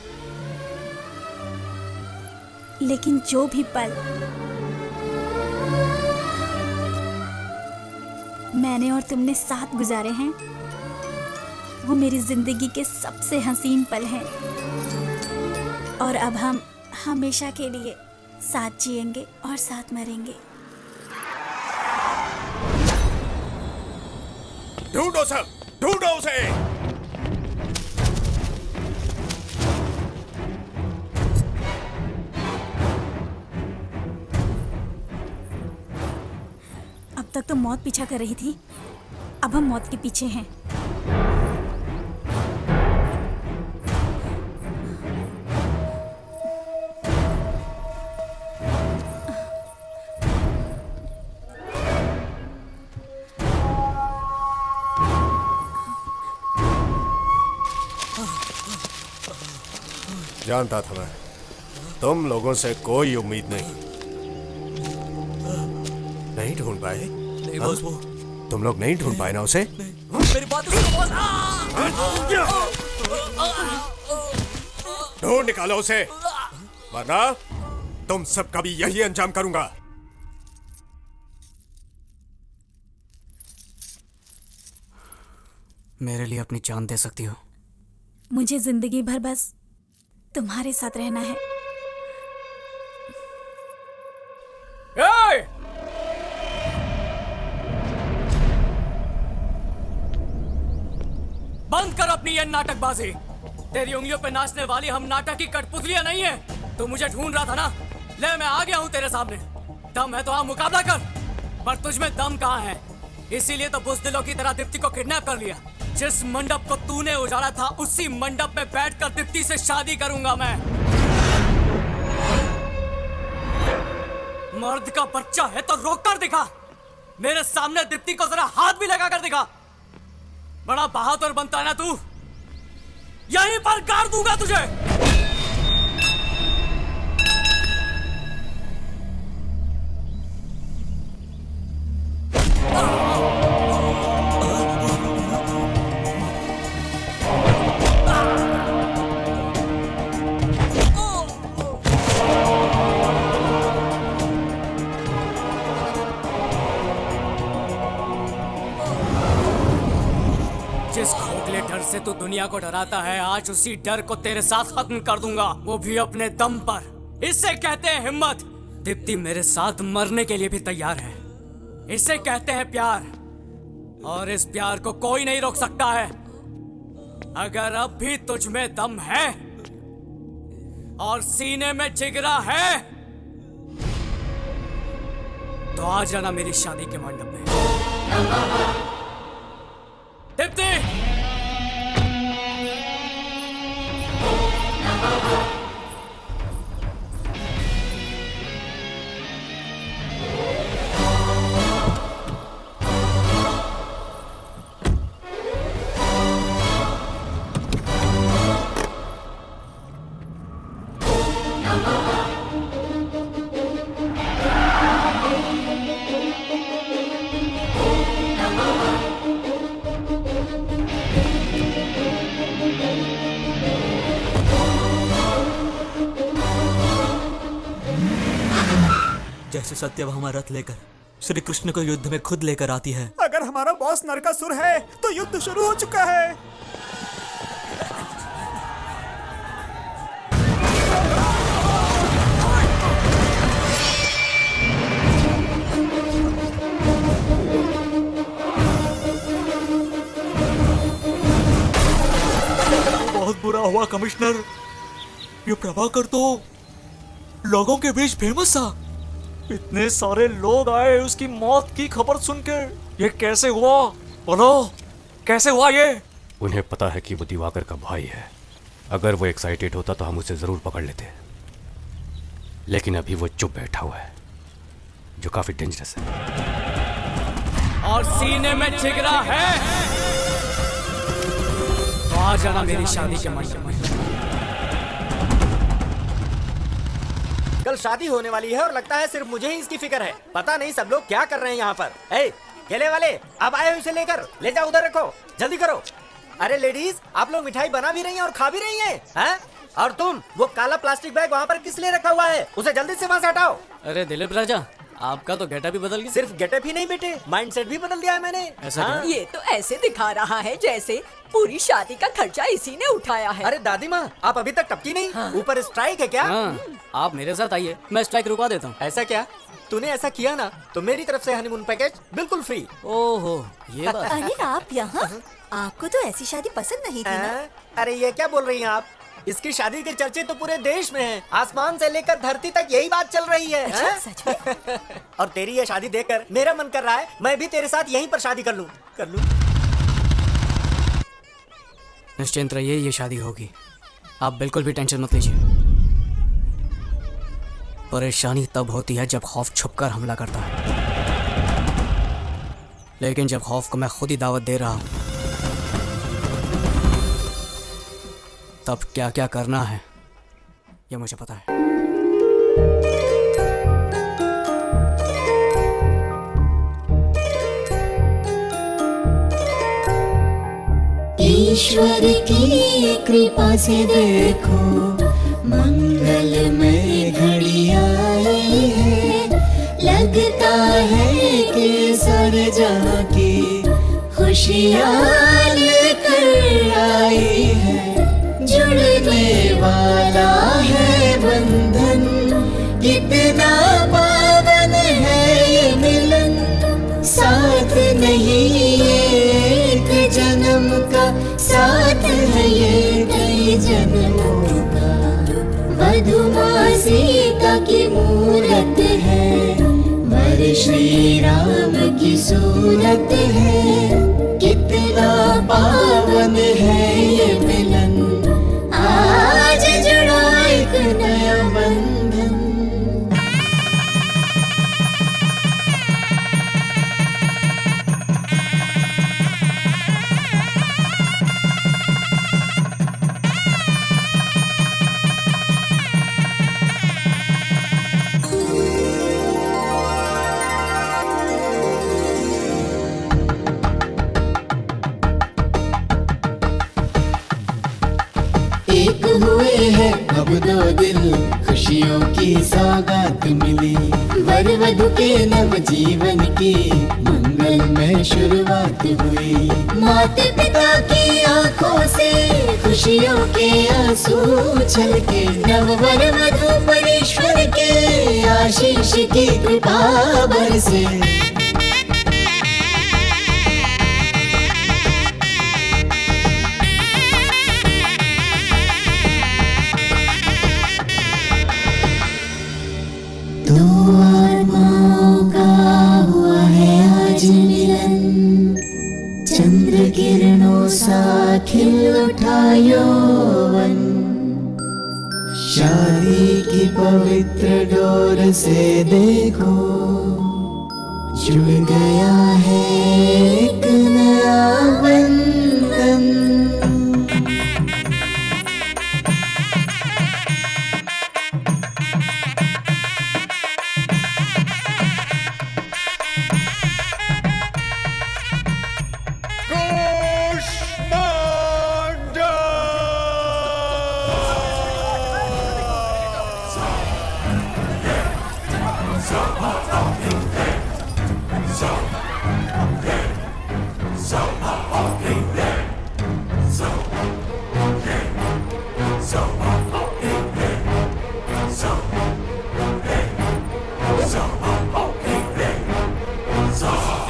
S1: लेकिन जो भी पल मैंने और तुमने साथ गुजारे हैं वो मेरी जिंदगी के सबसे हसीन पल हैं। और अब हम हमेशा के लिए साथ जिएंगे और साथ मरेंगे।
S5: ढूंढो सब, ढूंढो उसे।
S1: अब तक तो मौत पीछा कर रही थी, अब हम मौत के पीछे हैं।
S5: जानता था मैं, तुम लोगों से कोई उम्मीद नहीं। नहीं ढूंढ पाए?
S21: नहीं बॉस, वो
S5: तुम लोग नहीं ढूंढ पाए ना उसे?
S21: मेरी बात सुनो बॉस।
S5: ढूंढ निकालो उसे, वरना तुम सबका भी यही अंजाम करूंगा।
S2: मेरे लिए अपनी जान दे सकती हो।
S1: मुझे जिंदगी भर बस तुम्हारे साथ रहना है।
S3: बंद कर अपनी ये नाटकबाजी। तेरी उंगलियों पे नाचने वाली हम नाटक की कठपुतलियां नहीं है। तू मुझे ढूंढ रहा था ना? ले मैं आ गया हूं तेरे सामने। दम है तो आप मुकाबला कर, पर तुझ में दम कहाँ है? इसीलिए तो बुज़दिलों की तरह दीप्ति को किडनैप कर लिया। जिस मंडप को तूने उजाड़ा था उसी मंडप में बैठकर दीप्ति से शादी करूंगा मैं। मर्द का बच्चा है तो रोक कर दिखा। मेरे सामने दीप्ति को जरा हाथ भी लगा कर दिखा। बड़ा बहादुर बनता है ना तू, यहीं पर गाड़ दूंगा तुझे। जिस खोखले डर से तू दुनिया को डराता है, आज उसी डर को तेरे साथ खत्म कर दूंगा, वो भी अपने दम पर। इससे कहते हैं हिम्मत। दीप्ति मेरे साथ मरने के लिए भी तैयार है। इसे कहते हैं प्यार, और इस प्यार को कोई नहीं रोक सकता है। अगर अब भी तुझ में दम है और सीने में जिगरा है तो आ जाना मेरी शादी के मंडप में। दीप्ति!
S21: जैसे सत्यभामा रथ लेकर श्री कृष्ण को युद्ध में खुद लेकर आती है।
S4: अगर हमारा बॉस नरकासुर है तो युद्ध शुरू हो चुका है।
S21: बहुत बुरा हुआ कमिश्नर, ये प्रभाकर तो लोगों के बीच फेमस था। इतने सारे लोग आए उसकी मौत की खबर सुनकर। ये कैसे हुआ? बोलो, कैसे हुआ ये?
S6: उन्हें पता है कि वो दिवाकर का भाई है। अगर वो एक्साइटेड होता तो हम उसे जरूर पकड़ लेते, लेकिन अभी वो चुप बैठा हुआ है, जो काफी डेंजरस है।
S3: और सीने में जिगरा है तो आ जाना मेरी शादी के मंडप में।
S17: कल शादी होने वाली है और लगता है सिर्फ मुझे ही इसकी फिक्र है। पता नहीं सब लोग क्या कर रहे हैं यहाँ पर। ए, केले वाले, अब आए हो इसे लेकर, ले जाओ उधर रखो, जल्दी करो। अरे लेडीज, आप लोग मिठाई बना भी रही हैं और खा भी रही हैं, हैं? और तुम वो काला प्लास्टिक बैग वहाँ पर किस लिए रखा हुआ है? उसे जल्दी से वहाँ से हटाओ।
S2: अरे दिलीप राजा, आपका तो गेटअप भी बदल गया।
S17: सिर्फ गेटअप ही नहीं बेटे, माइंडसेट भी बदल दिया है मैंने।
S2: ऐसा
S17: हाँ?
S19: ये तो ऐसे दिखा रहा है जैसे पूरी शादी का खर्चा इसी ने उठाया है।
S17: अरे दादी माँ, आप अभी तक टपकी नहीं। हाँ। ऊपर स्ट्राइक है क्या?
S2: हाँ, आप मेरे साथ आइए, मैं स्ट्राइक रुकवा देता हूँ।
S17: ऐसा क्या? तूने ऐसा किया ना तो मेरी तरफ से हनीमून पैकेज बिल्कुल फ्री।
S2: ओहो, ये बात।
S16: अरे आप यहाँ? आपको तो ऐसी शादी पसंद नहीं थी ना?
S17: अरे ये क्या बोल रही हैं आप? इसकी शादी के चर्चे तो पूरे देश में हैं। आसमान से लेकर धरती तक यही बात चल रही है।
S16: अच्छा, सच में?
S17: और तेरी ये शादी देखकर मेरा मन कर रहा है मैं भी तेरे साथ यहीं पर शादी कर लूं।
S2: निश्चिंत रहिए, ये शादी होगी। आप बिल्कुल भी टेंशन मत लीजिए। परेशानी तब होती है जब खौफ छुपकर हमला करता है, लेकिन जब खौफ को मैं खुद ही दावत दे रहा हूं, तब क्या क्या करना है ये मुझे पता है।
S22: ईश्वर की कृपा से देखो मंगलमय घड़ी आई है। लगता है कि सारे जहां की खुशियां लेकर आई है। जुड़ने वाला है बंधन, कितना पावन है ये मिलन। साथ नहीं एक जन्म का, साथ है ये कई जन्मों का। मधुमासी का की मूरत है, श्री राम की सूरत है, कितना पावन है ये मिलन, आज जुड़ा एक नया बंधन। एक हुए हैं अब दो दिल, खुशियों की सौगात मिली, वर वधु के नव जीवन की मंगलमय शुरुआत हुई। माता पिता की आंखों से खुशियों के आंसू छलके, नव वर वधु परमेश्वर के आशीष की कृपा बरसे। दो आत्माओं का हुआ है आज मिलन, चंद्र किरणों सा खिल उठा यौवन, शादी की पवित्र डोर से देखो जुड़ गया है एक नया बंधन।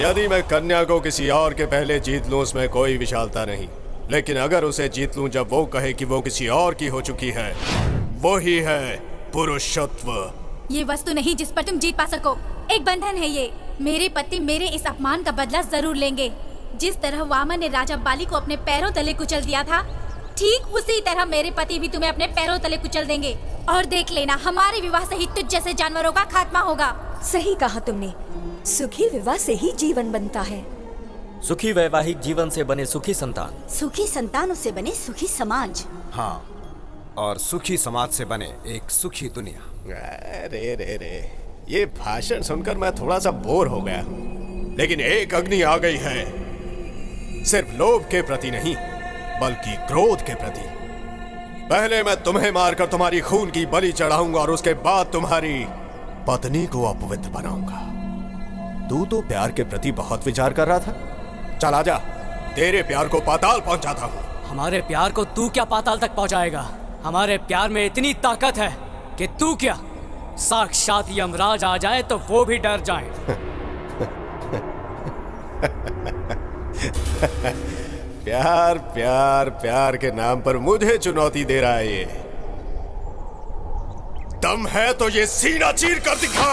S5: यदि मैं कन्या को किसी और के पहले जीत लूं उसमें कोई विशालता नहीं, लेकिन अगर उसे जीत लूं जब वो कहे कि वो किसी और की हो चुकी है, वो ही है पुरुषत्व।
S1: ये वस्तु नहीं जिस पर तुम जीत पा सको, एक बंधन है ये। मेरे पति मेरे इस अपमान का बदला जरूर लेंगे। जिस तरह वामन ने राजा बाली को अपने पैरों तले कुचल दिया था, ठीक उसी तरह मेरे पति भी तुम्हें अपने पैरों तले कुचल देंगे। और देख लेना, हमारे विवाह से ही तुझ जैसे जानवरों का खात्मा होगा।
S19: सही कहा तुमने, सुखी विवाह से ही जीवन बनता है।
S9: सुखी वैवाहिक जीवन से बने सुखी संतान,
S16: सुखी संतानों से बने सुखी समाज।
S14: हाँ, और सुखी समाज से बने एक सुखी दुनिया।
S5: रे रे रे, ये भाषण सुनकर मैं थोड़ा सा बोर हो गया हूँ, लेकिन एक अग्नि आ गई है, सिर्फ लोभ के प्रति नहीं बल्कि क्रोध के प्रति। पहले मैं तुम्हें मारकर तुम्हारी खून की बलि चढ़ाऊंगा और उसके बाद तुम्हारी पत्नी को अपवित्र बनाऊंगा। तू तो प्यार के प्रति बहुत विचार कर रहा था, चल आजा, तेरे प्यार को पाताल पहुंचाता हूँ।
S3: हमारे प्यार को तू क्या पाताल तक पहुंचाएगा? हमारे प्यार में इतनी ताकत है कि तू क्या, साक्षात यमराज आ जाए तो वो भी डर जाए।
S5: प्यार प्यार प्यार के नाम पर मुझे चुनौती दे रहा है ये। दम है तो ये सीना चीर कर दिखा।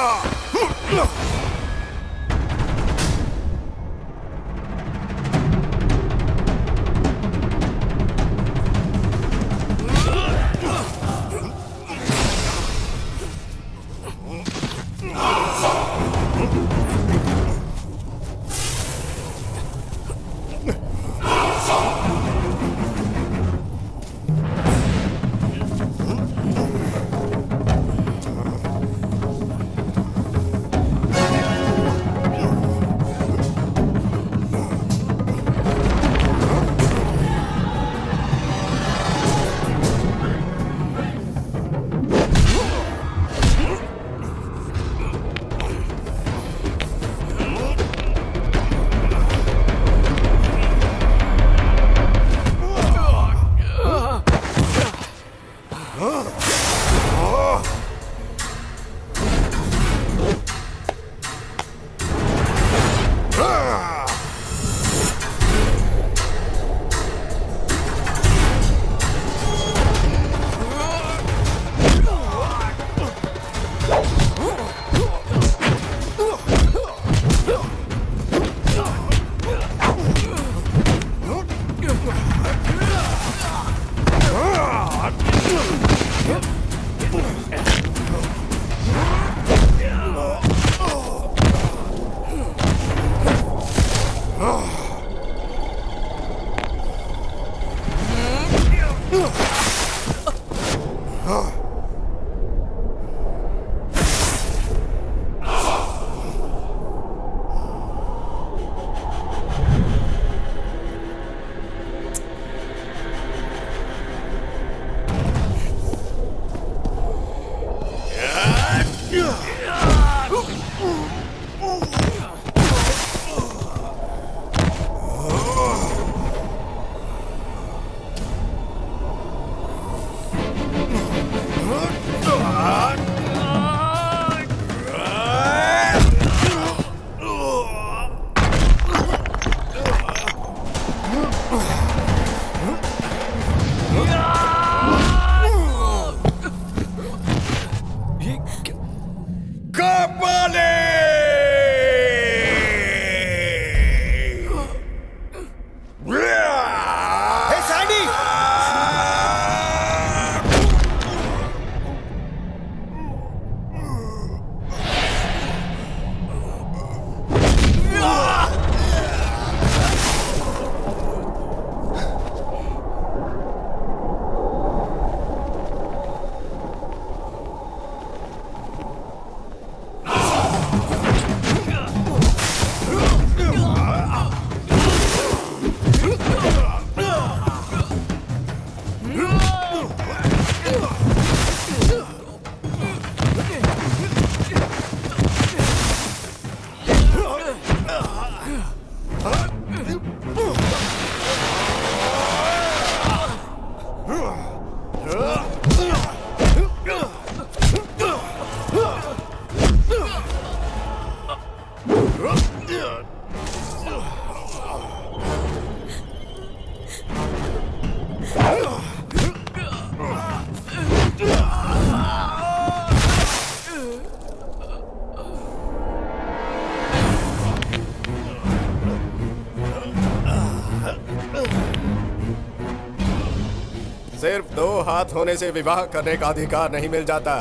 S5: सिर्फ 2 हाथ होने से विवाह करने का अधिकार नहीं मिल जाता।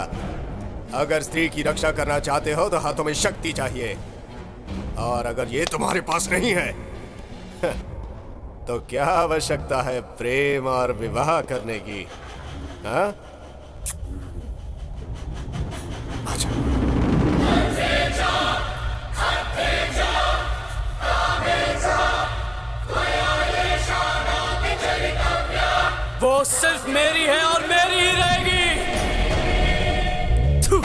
S5: अगर स्त्री की रक्षा करना चाहते हो तो हाथों में शक्ति चाहिए, और अगर ये तुम्हारे पास नहीं है तो क्या आवश्यकता है प्रेम और विवाह करने की? हाँ?
S3: वो सिर्फ मेरी है और मेरी ही रहेगी। थू।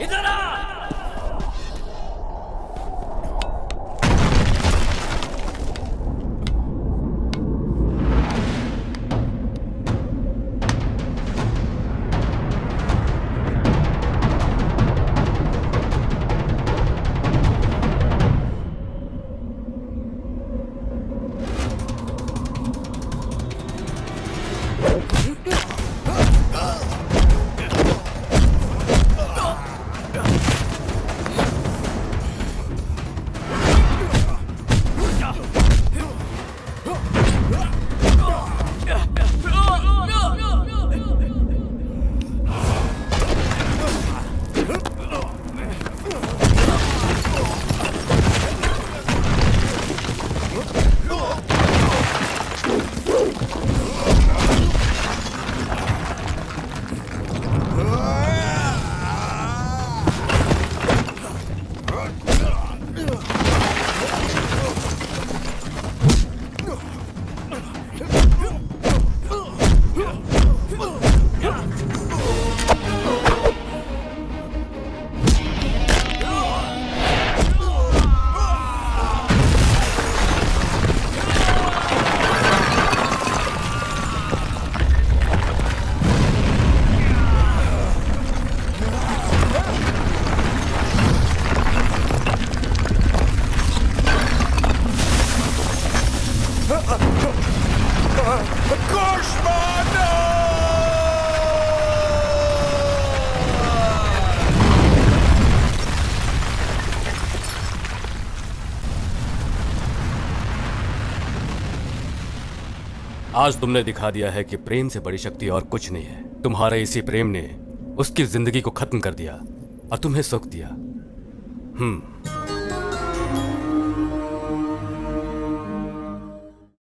S3: इधर आ।
S6: आज तुमने दिखा दिया है कि प्रेम से बड़ी शक्ति और कुछ नहीं है। तुम्हारे इसी प्रेम ने उसकी जिंदगी को खत्म कर दिया और तुम्हें सुख दिया।